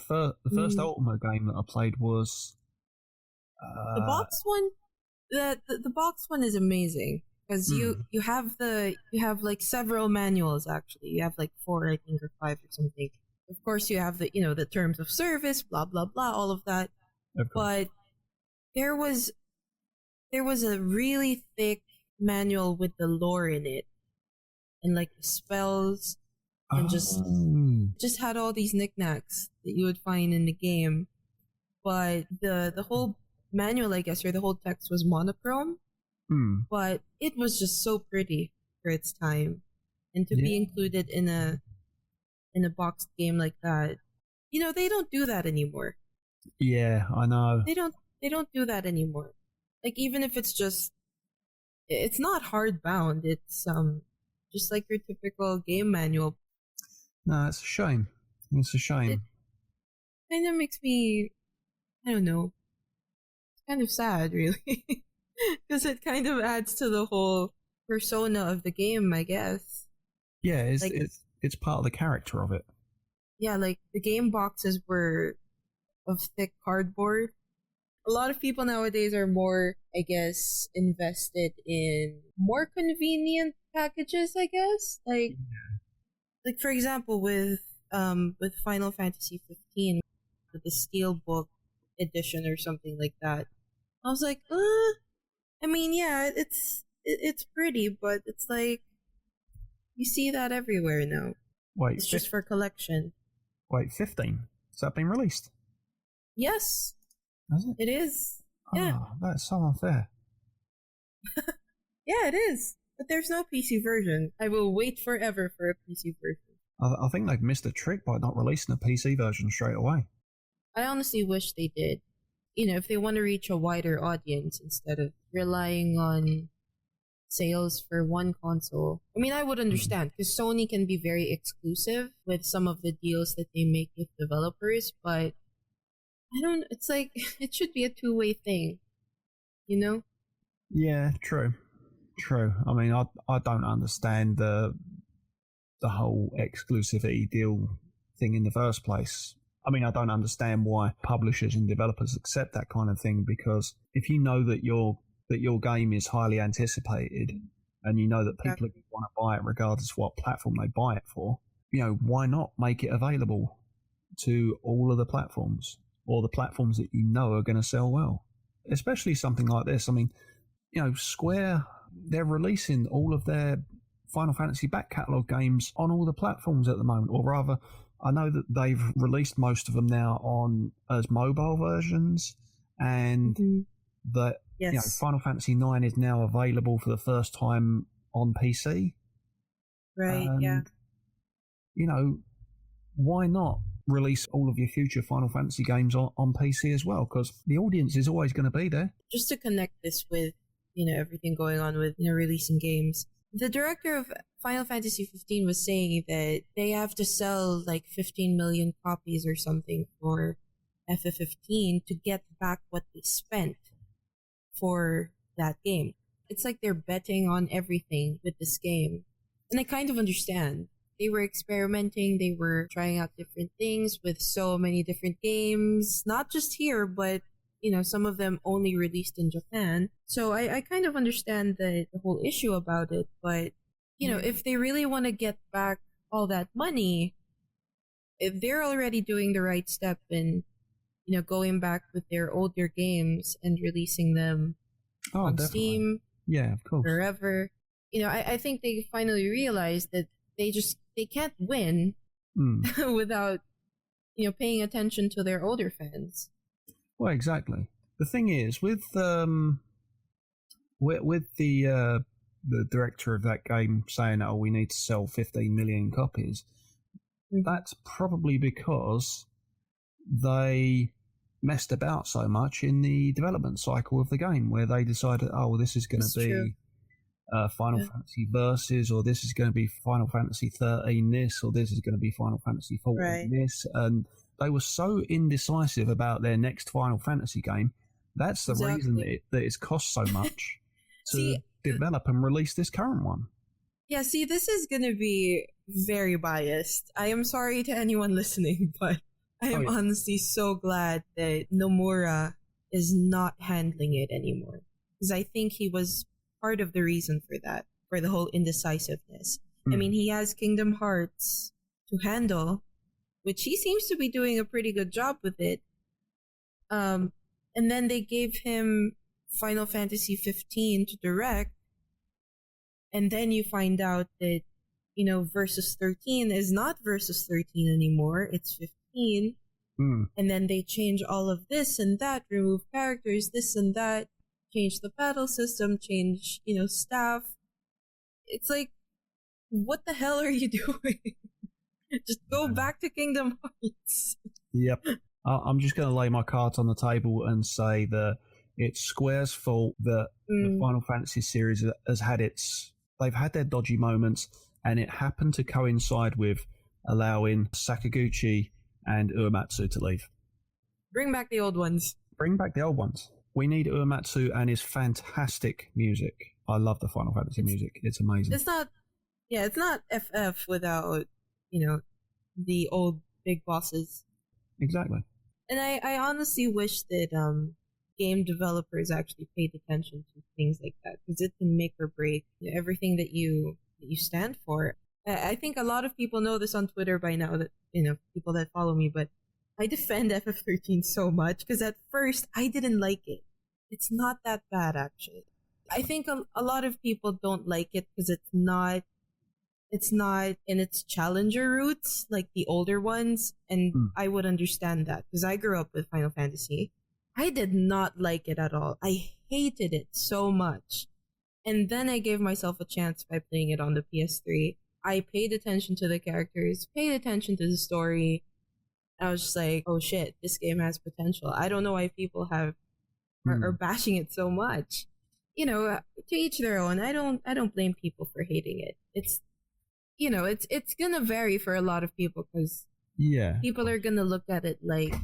Speaker 1: first Ultima game that I played was
Speaker 2: the box one. The box one is amazing because you have like several manuals actually. You have like 4, I think, or 5 or something. Of course, you have the terms of service, blah blah blah, all of that. But there was a really thick manual with the lore in it, and like the spells, and just had all these knickknacks that you would find in the game. But the whole manual, I guess, or the whole text was monochrome, but it was just so pretty for its time, and to be included in a boxed game like that, they don't do that anymore.
Speaker 1: Yeah, I know.
Speaker 2: They don't do that anymore. Like, even if it's not hardbound. It's just like your typical game manual.
Speaker 1: No, it's a shame. It's a shame.
Speaker 2: It kind of makes me, I don't know, kind of sad, really, because it kind of adds to the whole persona of the game, I guess.
Speaker 1: Yeah, it's part of the character of it.
Speaker 2: Yeah, like the game boxes were of thick cardboard. A lot of people nowadays are more, I guess, invested in more convenient packages, I guess. Like for example, with Final Fantasy 15, with the Steelbook edition or something like that. I was like, I mean, yeah, it's pretty, but it's like you see that everywhere now.
Speaker 1: Wait,
Speaker 2: it's just for collection.
Speaker 1: Wait, 15? Has that been released?
Speaker 2: Yes.
Speaker 1: Has it?
Speaker 2: It is. Yeah.
Speaker 1: Oh, that's so unfair.
Speaker 2: Yeah, it is. But there's no PC version. I will wait forever for a PC version.
Speaker 1: I think they've missed a trick by not releasing a PC version straight away.
Speaker 2: I honestly wish they did. If they want to reach a wider audience instead of relying on sales for one console. I mean, I would understand because Sony can be very exclusive with some of the deals that they make with developers, but it's like, it should be a two-way thing,
Speaker 1: Yeah, true. I mean, I don't understand the whole exclusivity deal thing in the first place. I mean, I don't understand why publishers and developers accept that kind of thing, because if you know that your game is highly anticipated and you know that people are going to want to buy it regardless of what platform they buy it for, why not make it available to all of the platforms, or the platforms that you know are going to sell well? Especially something like this. I mean, Square, they're releasing all of their Final Fantasy back catalogue games on all the platforms at the moment, or rather, I know that they've released most of them now as mobile versions, and that Final Fantasy 9 is now available for the first time on PC.
Speaker 2: Right,
Speaker 1: Why not release all of your future Final Fantasy games on PC as well? Because the audience is always going to be there.
Speaker 2: Just to connect this with, everything going on with, releasing games. The director of Final Fantasy 15 was saying that they have to sell like 15 million copies or something for FF15 to get back what they spent for that game. It's like they're betting on everything with this game. And I kind of understand. They were experimenting, they were trying out different things with so many different games, not just here, but some of them only released in Japan. So I kind of understand the whole issue about it, but if they really want to get back all that money, if they're already doing the right step in, going back with their older games and releasing them on
Speaker 1: definitely.
Speaker 2: Steam,
Speaker 1: yeah, of course,
Speaker 2: wherever, I think they finally realized that they can't win without, paying attention to their older fans.
Speaker 1: Well, exactly. The thing is, with the director of that game saying, "Oh, we need to sell 15 million copies," that's probably because they messed about so much in the development cycle of the game, where they decided, "Oh, well, this is going to be Final Fantasy Versus, or this is going to be Final Fantasy 13 this, or this is going to be Final Fantasy 14 this," and they were so indecisive about their next Final Fantasy game. That's the reason that it's cost so much to develop and release this current one.
Speaker 2: Yeah, see, this is going to be very biased. I am sorry to anyone listening, but I am honestly so glad that Nomura is not handling it anymore. Because I think he was part of the reason for that, for the whole indecisiveness. I mean, he has Kingdom Hearts to handle, which he seems to be doing a pretty good job with it. And then they gave him Final Fantasy 15 to direct. And then you find out that, Versus 13 is not Versus 13 anymore. It's 15. And then they change all of this and that, remove characters, this and that, change the battle system, change, staff. It's like, what the hell are you doing? Just go back to Kingdom Hearts.
Speaker 1: Yep. I'm just going to lay my cards on the table and say that it's Square's fault that the Final Fantasy series has had they've had their dodgy moments, and it happened to coincide with allowing Sakaguchi and Uematsu to leave.
Speaker 2: Bring back the old ones.
Speaker 1: Bring back the old ones. We need Uematsu and his fantastic music. I love the Final Fantasy music. It's amazing.
Speaker 2: It's not FF without, the old big bosses.
Speaker 1: Exactly.
Speaker 2: And I honestly wish that game developers actually paid attention to things like that, because it can make or break everything that you stand for. I think a lot of people know this on Twitter by now, that people that follow me, but I defend FF13 so much because at first I didn't like it. It's not that bad, actually. I think a lot of people don't like it because it's not in its challenger roots like the older ones, and I would understand that because I grew up with Final Fantasy. I did not like it at all. I hated it so much. And then I gave myself a chance by playing it on the PS3. I paid attention to the characters, paid attention to the story. I was just like, oh shit, this game has potential. I don't know why people are bashing it so much. To each their own. I don't blame people for hating it. It's gonna vary for a lot of people because people are gonna look at it like,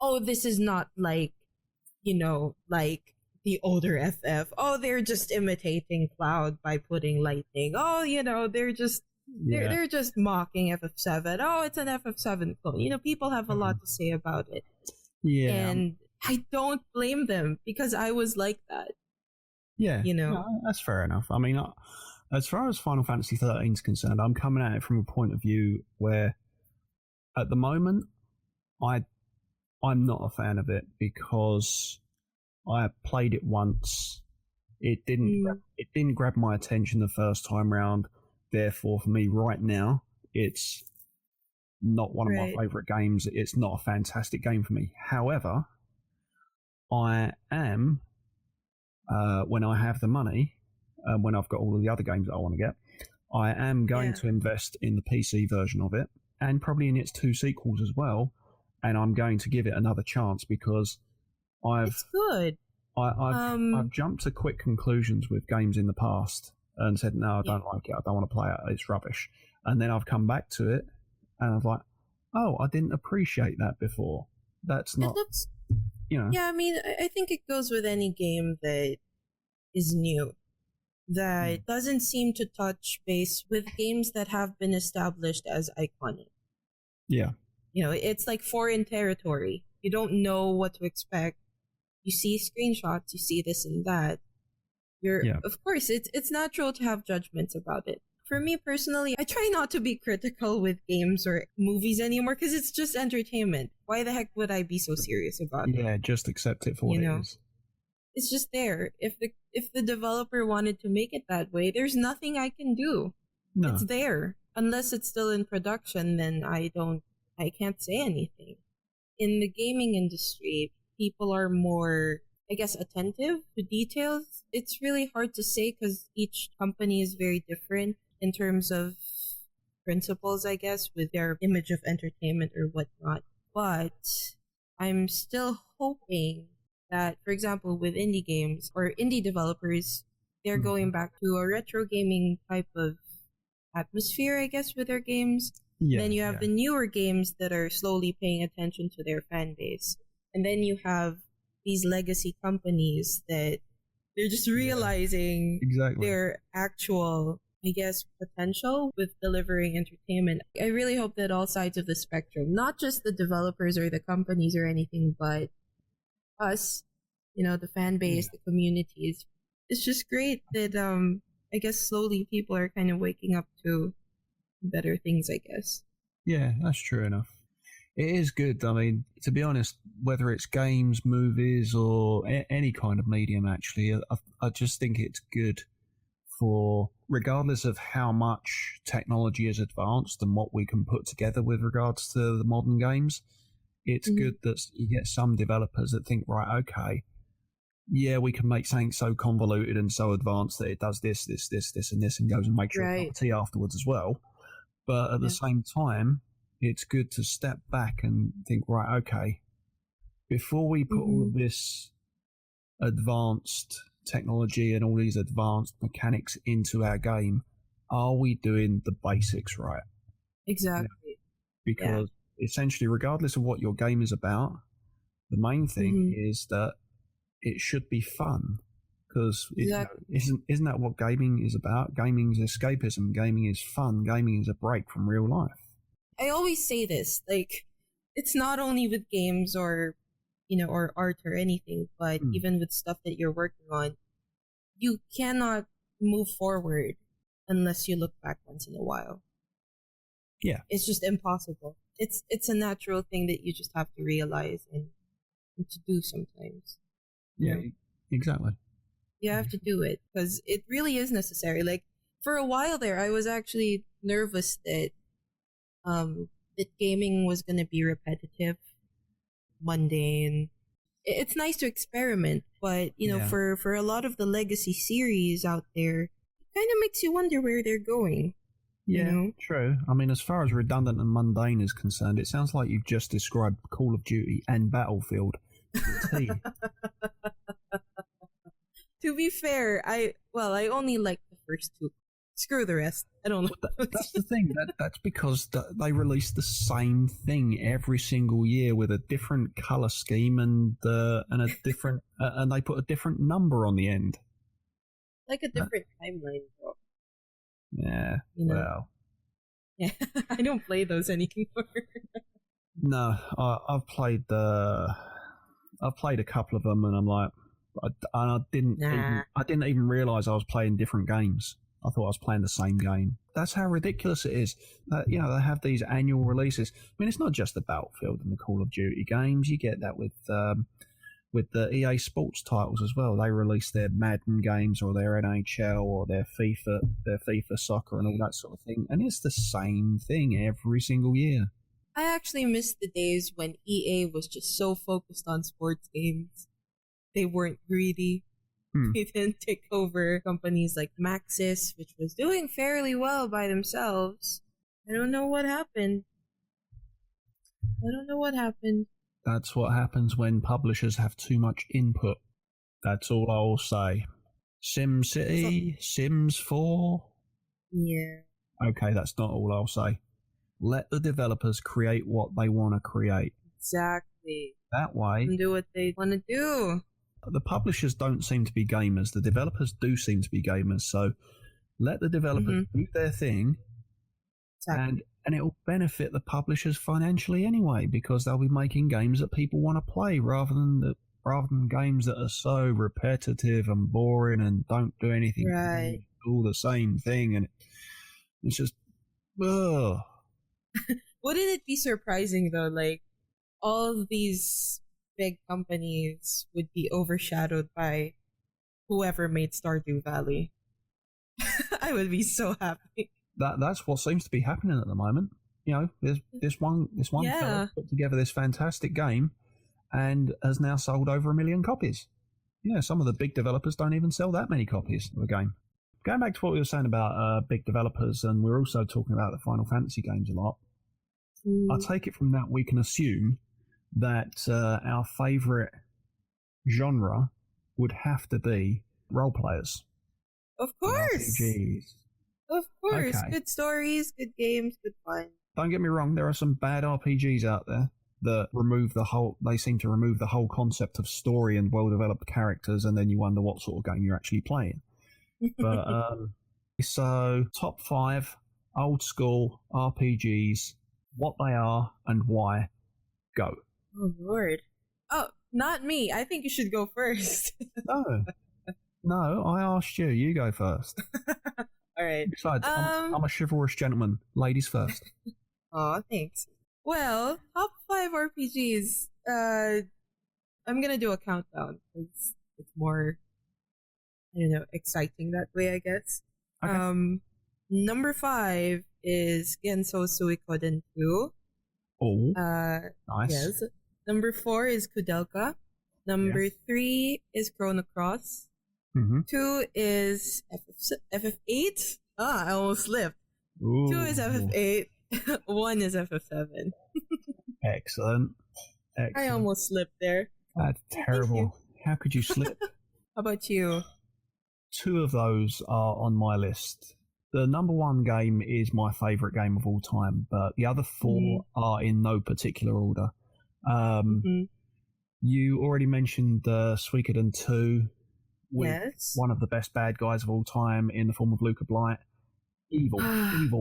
Speaker 2: oh, this is not like, like the older FF. Oh, they're just imitating Cloud by putting lightning. Oh, they're just they're just mocking FF7. Oh, it's an FF7 clone. People have a lot to say about it.
Speaker 1: Yeah.
Speaker 2: And I don't blame them because I was like that.
Speaker 1: Yeah. No, that's fair enough. I mean, as far as Final Fantasy 13 is concerned, I'm coming at it from a point of view where at the moment I'm not a fan of it because I played it once. It didn't grab my attention the first time round. Therefore, for me right now, it's not one of my favorite games. It's not a fantastic game for me. However, I am, when I have the money, when I've got all of the other games that I want to get, I am going to invest in the PC version of it and probably in its 2 sequels as well. And I'm going to give it another chance because
Speaker 2: it's good.
Speaker 1: I've jumped to quick conclusions with games in the past and said, no, I don't like it. I don't want to play it. It's rubbish. And then I've come back to it and I was like, oh, I didn't appreciate that before. That's not,
Speaker 2: Yeah, I mean, I think it goes with any game that is new, that doesn't seem to touch base with games that have been established as iconic.
Speaker 1: Yeah.
Speaker 2: It's like foreign territory. You don't know what to expect. You see screenshots, you see this and that. Of course, it's natural to have judgments about it. For me personally, I try not to be critical with games or movies anymore because it's just entertainment. Why the heck would I be so serious about it?
Speaker 1: Yeah, just accept it for what it is.
Speaker 2: It's just there. If the developer wanted to make it that way, there's nothing I can do. No. It's there. Unless it's still in production, then I can't say anything. In the gaming industry, people are more, I guess, attentive to details. It's really hard to say because each company is very different in terms of principles, I guess, with their image of entertainment or whatnot. But I'm still hoping that, for example, with indie games or indie developers, they're going back to a retro gaming type of atmosphere, I guess, with their games. Yeah, then you have the newer games that are slowly paying attention to their fan base. And then you have these legacy companies that they're just realizing their actual, I guess, potential with delivering entertainment. I really hope that all sides of the spectrum, not just the developers or the companies or anything, but us, the fan base, the communities. It's just great that, I guess slowly people are kind of waking up to better things, I guess.
Speaker 1: Yeah, that's true enough. It is good. I mean, to be honest, whether it's games, movies, or any kind of medium, actually, I just think it's good for, regardless of how much technology is advanced and what we can put together with regards to the modern games, it's good that you get some developers that think, right, okay, yeah, we can make something so convoluted and so advanced that it does this, this, this, this, and this, and goes and makes your cup of tea afterwards as well. But at the same time, it's good to step back and think, right, okay, before we put all of this advanced technology and all these advanced mechanics into our game, are we doing the basics right?
Speaker 2: Exactly.
Speaker 1: Because essentially, regardless of what your game is about, the main thing is that it should be fun. Because isn't that what gaming is about? Gaming is escapism. Gaming is fun. Gaming is a break from real life.
Speaker 2: I always say this, like, it's not only with games or, or art or anything, but even with stuff that you're working on, you cannot move forward unless you look back once in a while.
Speaker 1: Yeah.
Speaker 2: It's just impossible. It's a natural thing that you just have to realize and to do sometimes.
Speaker 1: Yeah, exactly.
Speaker 2: You have to do it because it really is necessary. Like, for a while there, I was actually nervous that that gaming was going to be repetitive, mundane. It's nice to experiment, but for a lot of the legacy series out there, it kind of makes you wonder where they're going.
Speaker 1: Yeah, true. I mean, as far as redundant and mundane is concerned, it sounds like you've just described Call of Duty and Battlefield.
Speaker 2: To be fair, I only like the first two. Screw the rest. I don't know.
Speaker 1: That's the thing. That's because they release the same thing every single year with a different color scheme and a different and they put a different number on the end.
Speaker 2: Like a different timeline, though.
Speaker 1: Yeah. Well.
Speaker 2: Yeah, I don't play those anymore.
Speaker 1: No, I've played a couple of them, and I'm like, I didn't even realize I was playing different games. I thought I was playing the same game. That's how ridiculous it is. They have these annual releases. I mean, it's not just the Battlefield and the Call of Duty games. You get that with the EA Sports titles as well. They release their Madden games or their NHL or their FIFA soccer and all that sort of thing. And it's the same thing every single year.
Speaker 2: I actually miss the days when EA was just so focused on sports games. They weren't greedy. They didn't take over companies like Maxis, which was doing fairly well by themselves. I don't know what happened.
Speaker 1: That's what happens when publishers have too much input. That's all I'll say. SimCity, Sims 4.
Speaker 2: Yeah.
Speaker 1: Okay, that's not all I'll say. Let the developers create what they want to create.
Speaker 2: Exactly.
Speaker 1: That way.
Speaker 2: And do what they want to do.
Speaker 1: The publishers don't seem to be gamers. The developers do seem to be gamers. So let the developers do their thing. Exactly. And it will benefit the publishers financially anyway, because they'll be making games that people want to play rather than games that are so repetitive and boring and don't do anything.
Speaker 2: Right.
Speaker 1: All the same thing, and it's just, ugh.
Speaker 2: Wouldn't it be surprising though? Like, all of these big companies would be overshadowed by whoever made Stardew Valley. I would be so happy.
Speaker 1: That's what seems to be happening at the moment. There's this one fella put together this fantastic game and has now sold over 1 million copies. Some of the big developers don't even sell that many copies of a game. Going back to what we were saying about big developers, and we're also talking about the Final Fantasy games a lot, I take it from that we can assume that our favourite genre would have to be role players.
Speaker 2: Of course.
Speaker 1: RPGs.
Speaker 2: Of course. Okay. Good stories, good games, good fun.
Speaker 1: Don't get me wrong, there are some bad RPGs out there that they seem to remove the whole concept of story and well-developed characters, and then you wonder what sort of game you're actually playing. But, so, top 5 old school RPGs, what they are and why. Go.
Speaker 2: Oh, Lord. Oh, not me. I think you should go first.
Speaker 1: No, I asked you. You go first.
Speaker 2: All right.
Speaker 1: Besides, I'm a chivalrous gentleman. Ladies first.
Speaker 2: Aw, thanks. Well, top 5 RPGs. I'm gonna do a countdown because it's more, exciting that way, I guess. Okay. Number 5 is Gensou Suikoden 2.
Speaker 1: Oh, nice.
Speaker 2: Yes. Number 4 is Kudelka. Number 3 is Chrono Cross. 2 is FF8. I almost slipped.
Speaker 1: Ooh.
Speaker 2: 2 is FF8. 1 is FF7.
Speaker 1: Excellent.
Speaker 2: I almost slipped there.
Speaker 1: That's terrible. How could you slip?
Speaker 2: How about you?
Speaker 1: 2 of those are on my list. The number 1 game is my favourite game of all time, but the other 4 are in no particular order. You already mentioned Suikoden 2, with one of the best bad guys of all time in the form of Luca Blight. Evil person.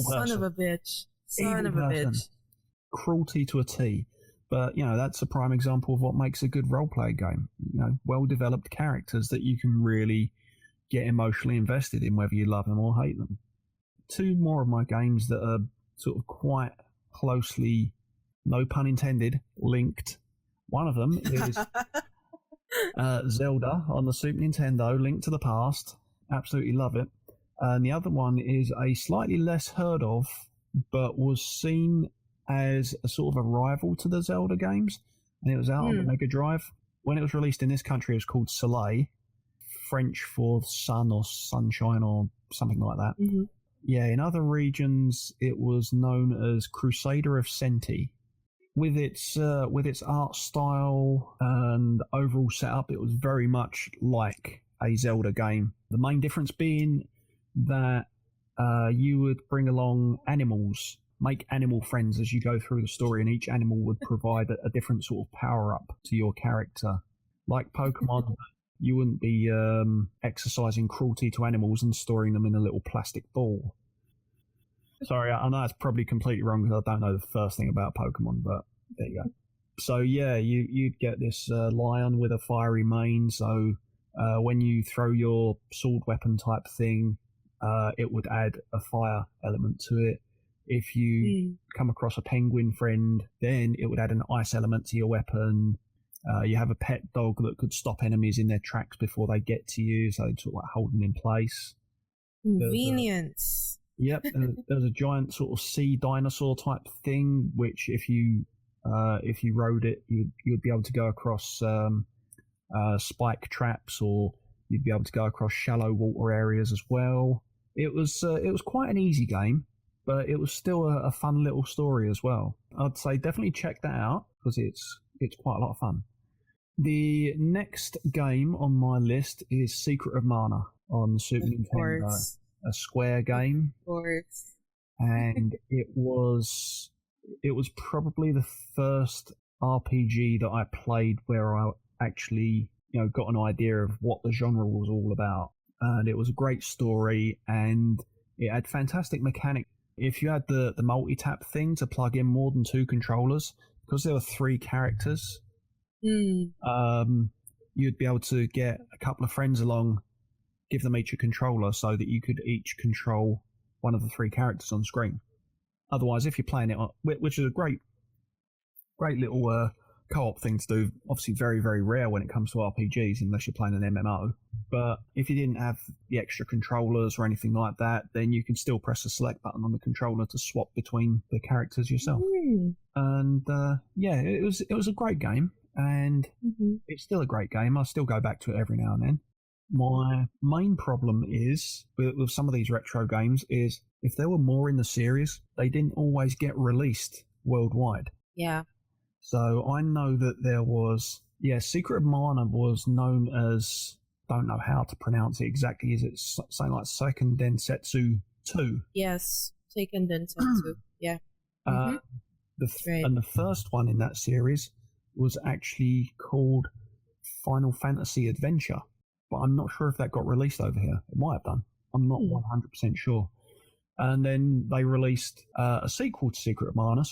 Speaker 2: Son of a bitch. Son of a bitch.
Speaker 1: Cruelty to a T. But, that's a prime example of what makes a good role-playing game. Well-developed characters that you can really get emotionally invested in, whether you love them or hate them. 2 more of my games that are sort of quite closely, no pun intended, linked. One of them is Zelda on the Super Nintendo, Link to the Past. Absolutely love it. And the other one is a slightly less heard of, but was seen as a sort of a rival to the Zelda games. And it was out on the Mega Drive. When it was released in this country, it was called Soleil, French for sun or sunshine or something like that. Yeah, in other regions, it was known as Crusader of Senti. With its art style and overall setup, it was very much like a Zelda game. The main difference being that you would bring along animals, make animal friends as you go through the story, and each animal would provide a different sort of power-up to your character. Like Pokemon, you wouldn't be exercising cruelty to animals and storing them in a little plastic ball. Sorry, I know it's probably completely wrong because I don't know the first thing about Pokemon, but there you go. So yeah, you'd get this lion with a fiery mane, so when you throw your sword weapon type thing, it would add a fire element to it. If you come across a penguin friend, then it would add an ice element to your weapon. You have a pet dog that could stop enemies in their tracks before they get to you, so they'd sort of like hold them in place.
Speaker 2: Convenience.
Speaker 1: Yep, there's a giant sort of sea dinosaur type thing, which if you rode it, you'd be able to go across spike traps, or you'd be able to go across shallow water areas as well. It was quite an easy game, but it was still a fun little story as well. I'd say definitely check that out because it's quite a lot of fun. The next game on my list is Secret of Mana on Super Nintendo. A Square game.
Speaker 2: Of course.
Speaker 1: And it was probably the first RPG that I played where I actually, got an idea of what the genre was all about. And it was a great story, and it had fantastic mechanics. If you had the multi-tap thing to plug in more than 2 controllers, because there were 3 characters, you'd be able to get a couple of friends along, give them each a controller so that you could each control one of the 3 characters on screen. Otherwise, if you're playing it, which is a great little co-op thing to do, obviously very, very rare when it comes to RPGs unless you're playing an MMO. But if you didn't have the extra controllers or anything like that, then you can still press the select button on the controller to swap between the characters yourself. And it was a great game, and it's still a great game. I still go back to it every now and then. My main problem is with some of these retro games is if there were more in the series, they didn't always get released worldwide.
Speaker 2: Yeah.
Speaker 1: So I know that there was, Secret of Mana was known as, don't know how to pronounce it exactly, is it something like Seiken Densetsu 2?
Speaker 2: Yes, Seiken Densetsu, yeah.
Speaker 1: And the first one in that series was actually called Final Fantasy Adventure. But I'm not sure if that got released over here. It might have done. I'm not 100% sure. And then they released a sequel to Secret of Mana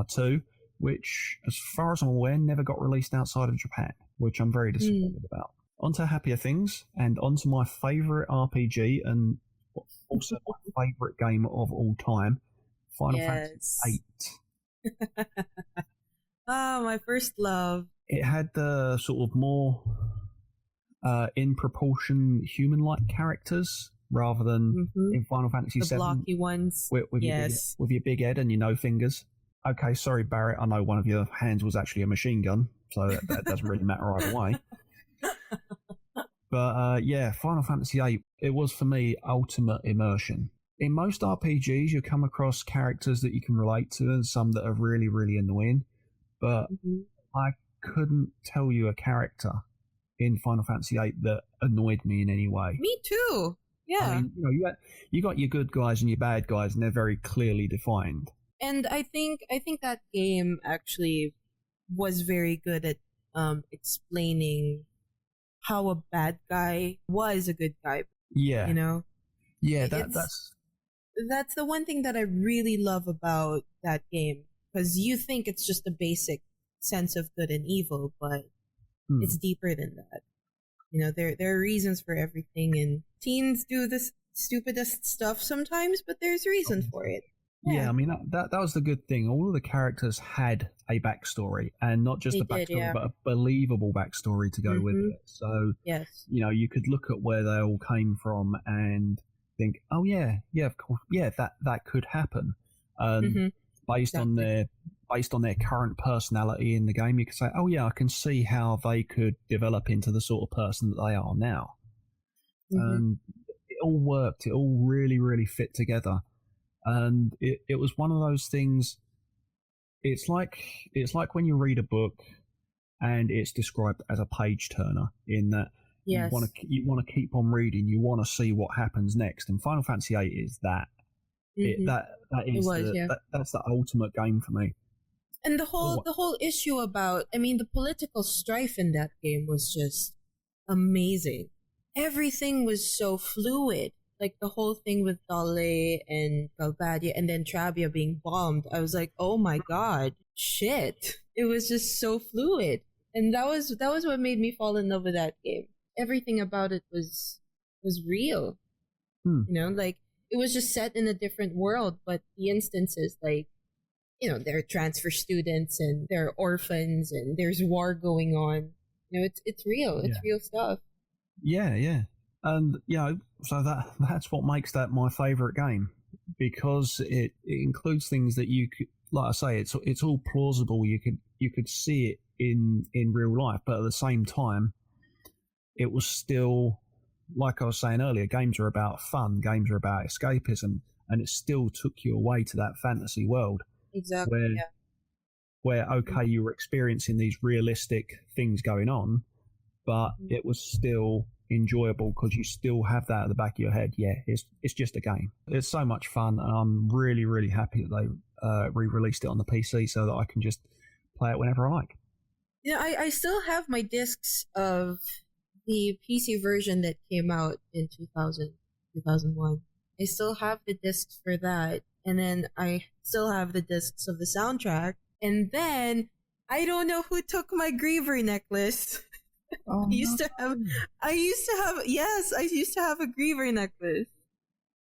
Speaker 1: 2, which, as far as I'm aware, never got released outside of Japan, which I'm very disappointed about. On to happier things, and on to my favourite RPG, and also my favourite game of all time, Final Fantasy VIII.
Speaker 2: My first love.
Speaker 1: It had the sort of more in proportion human-like characters rather than in Final Fantasy VII.
Speaker 2: The blocky ones.
Speaker 1: With your big head and your no fingers. Okay, sorry, Barrett. I know one of your hands was actually a machine gun, so that doesn't really matter either way. But yeah, Final Fantasy VIII, it was for me ultimate immersion. In most RPGs, you come across characters that you can relate to and some that are really, really annoying. But I couldn't tell you a character in Final Fantasy VIII that annoyed me in any way.
Speaker 2: Me too. Yeah.
Speaker 1: I mean, you got your good guys and your bad guys, and they're very clearly defined.
Speaker 2: And I think that game actually was very good at explaining how a bad guy was a good guy.
Speaker 1: Yeah.
Speaker 2: You know?
Speaker 1: Yeah, that's
Speaker 2: the one thing that I really love about that game. Because you think it's just a basic sense of good and evil, but it's deeper than that. You know, there are reasons for everything, and teens do this stupidest stuff sometimes, but there's reason for it.
Speaker 1: Yeah, I mean, that was the good thing. All of the characters had a backstory, and not just a backstory, but a believable backstory to go with it. So, you know, you could look at where they all came from and think, oh, yeah, of course, that could happen. Based on their current personality in the game, you could say, oh, yeah, I can see how they could develop into the sort of person that they are now. And it all worked. It all really, really fit together. And it was one of those things. It's like when you read a book and it's described as a page turner, in that you want to keep on reading, you want to see what happens next. And Final Fantasy VIII is that. That's the ultimate game for me.
Speaker 2: And the whole issue about, I mean, the political strife in that game was just amazing. Everything was so fluid. Like the whole thing with Dale and Galbadia and then Trabia being bombed. I was like, oh my god, shit. It was just so fluid. And that was what made me fall in love with that game. Everything about it was real. You know, like it was just set in a different world, but the instances, like, you know, there are transfer students and there are orphans and there's war going on. You know, it's real. It's real stuff.
Speaker 1: Yeah. And, you know, so that's what makes that my favourite game, because it includes things that you could, like I say, it's all plausible. You could see it in real life, but at the same time, it was still, like I was saying earlier, games are about fun, games are about escapism, and it still took you away to that fantasy world.
Speaker 2: Exactly.
Speaker 1: Where okay, you were experiencing these realistic things going on, but it was still enjoyable because you still have that at the back of your head. Yeah, it's just a game. It's so much fun, and I'm really, really happy that they re-released it on the PC so that I can just play it whenever I like.
Speaker 2: Yeah, I still have my discs of the PC version that came out in 2001. I still have the discs for that, and then I still have the discs of the soundtrack. And then I don't know who took my Griever necklace. I used to have a Griever necklace,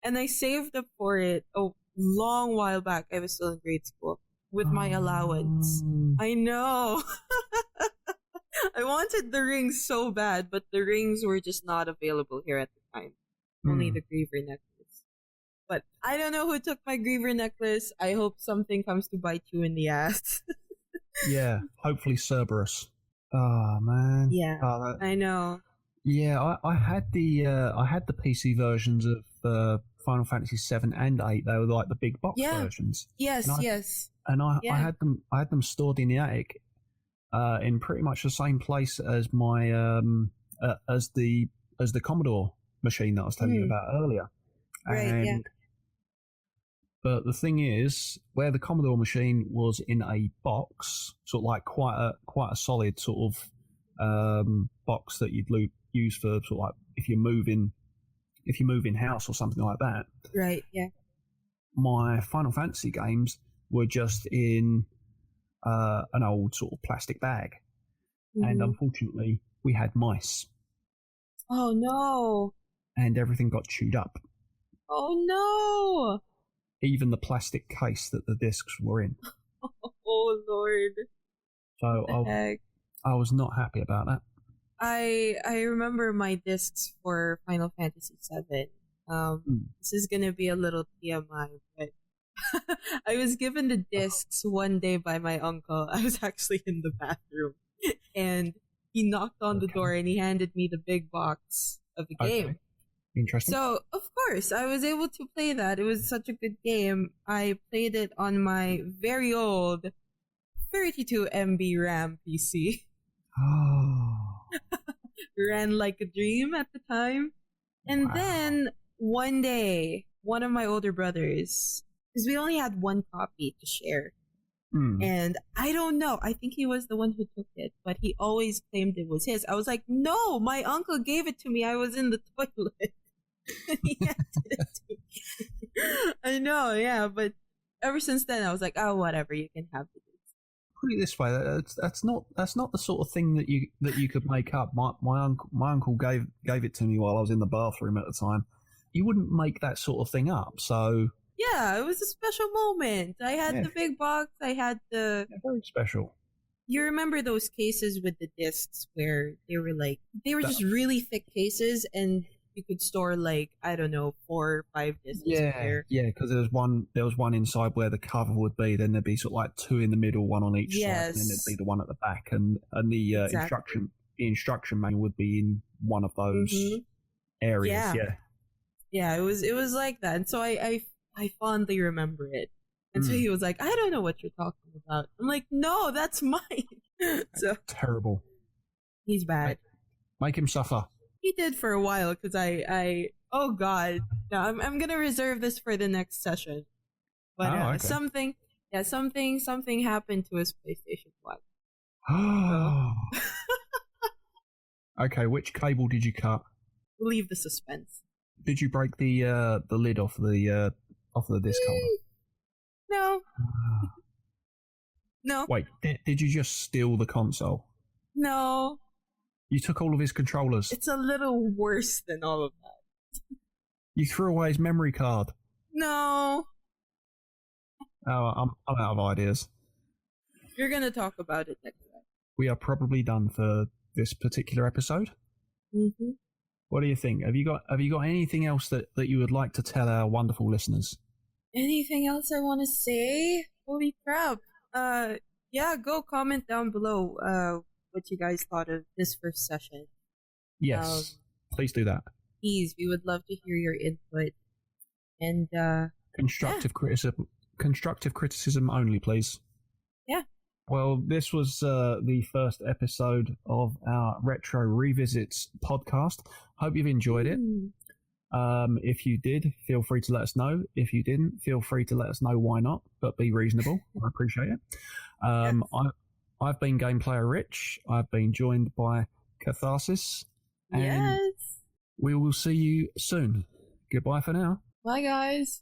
Speaker 2: and I saved up for it a long while back. I was still in grade school with my allowance. I know. I wanted the rings so bad, but the rings were just not available here at the time. Only the Griever necklace. But I don't know who took my Griever necklace. I hope something comes to bite you in the ass.
Speaker 1: Yeah, hopefully Cerberus. Oh man.
Speaker 2: Yeah, I know.
Speaker 1: Yeah, I had the PC versions of Final Fantasy 7 and 8. They were like the big box versions.
Speaker 2: Yes.
Speaker 1: And I had them stored in the attic, in pretty much the same place as my as the Commodore machine that I was telling you about earlier.
Speaker 2: Right.
Speaker 1: But the thing is, where the Commodore machine was in a box, sort of like quite a solid sort of box that you'd use for sort of like if you move in house or something like that.
Speaker 2: Right. Yeah.
Speaker 1: My Final Fantasy games were just in an old sort of plastic bag, and unfortunately, we had mice.
Speaker 2: Oh no!
Speaker 1: And everything got chewed up.
Speaker 2: Oh no!
Speaker 1: Even the plastic case that the discs were in.
Speaker 2: Oh Lord!
Speaker 1: So I was not happy about that.
Speaker 2: I remember my discs for Final Fantasy VII. This is gonna be a little TMI, but I was given the discs one day by my uncle. I was actually in the bathroom, and he knocked on the door and he handed me the big box of the game.
Speaker 1: Interesting.
Speaker 2: So, of course, I was able to play that. It was such a good game. I played it on my very old 32 MB RAM PC.
Speaker 1: Oh.
Speaker 2: Ran like a dream at the time. And then one day, one of my older brothers, because we only had one copy to share. And I don't know, I think he was the one who took it, but he always claimed it was his. I was like, no, my uncle gave it to me. I was in the toilet. And he handed it to me. I know, yeah, but ever since then, I was like, oh, whatever, you can have it.
Speaker 1: Put it this way, that's not the sort of thing that you could make up. My uncle gave it to me while I was in the bathroom at the time. You wouldn't make that sort of thing up. So
Speaker 2: yeah, it was a special moment. I had the big box. I had the
Speaker 1: very special.
Speaker 2: You remember those cases with the discs where they were just really thick cases, and you could store like, I don't know, 4 or 5 discs.
Speaker 1: Yeah, because there was one inside where the cover would be. Then there'd be sort of like 2 in the middle, 1 on each side, and then there'd be the one at the back, and the instruction manual would be in one of those areas.
Speaker 2: Yeah, it was like that, and so I fondly remember it. And so he was like, I don't know what you're talking about. I'm like, no, that's mine. So
Speaker 1: terrible.
Speaker 2: He's bad.
Speaker 1: Make him suffer.
Speaker 2: He did for a while, because I oh god, no, I'm gonna reserve this for the next session. But something happened to his PlayStation 1.
Speaker 1: Okay, which cable did you cut?
Speaker 2: Leave the suspense.
Speaker 1: Did you break the lid off the disc holder?
Speaker 2: No. No.
Speaker 1: Wait, did you just steal the console?
Speaker 2: No.
Speaker 1: You took all of his controllers.
Speaker 2: It's a little worse than all of that.
Speaker 1: You threw away his memory card.
Speaker 2: No.
Speaker 1: Oh, I'm out of ideas.
Speaker 2: You're gonna talk about it next time.
Speaker 1: We are probably done for this particular episode.
Speaker 2: Mm-hmm.
Speaker 1: What do you think? Have you got anything else that you would like to tell our wonderful listeners?
Speaker 2: Anything else I want to say? Holy crap! Yeah, go comment down below what you guys thought of this first session.
Speaker 1: Yes, please do that.
Speaker 2: Please, we would love to hear your input. And
Speaker 1: constructive criticism only, please.
Speaker 2: Yeah.
Speaker 1: Well, this was the first episode of our Retro Revisits podcast. Hope you've enjoyed it. If you did, feel free to let us know. If you didn't, feel free to let us know why not, but be reasonable. I appreciate it. I've been Game Player Rich. I've been joined by Catharsis. And we will see you soon. Goodbye for now.
Speaker 2: Bye, guys.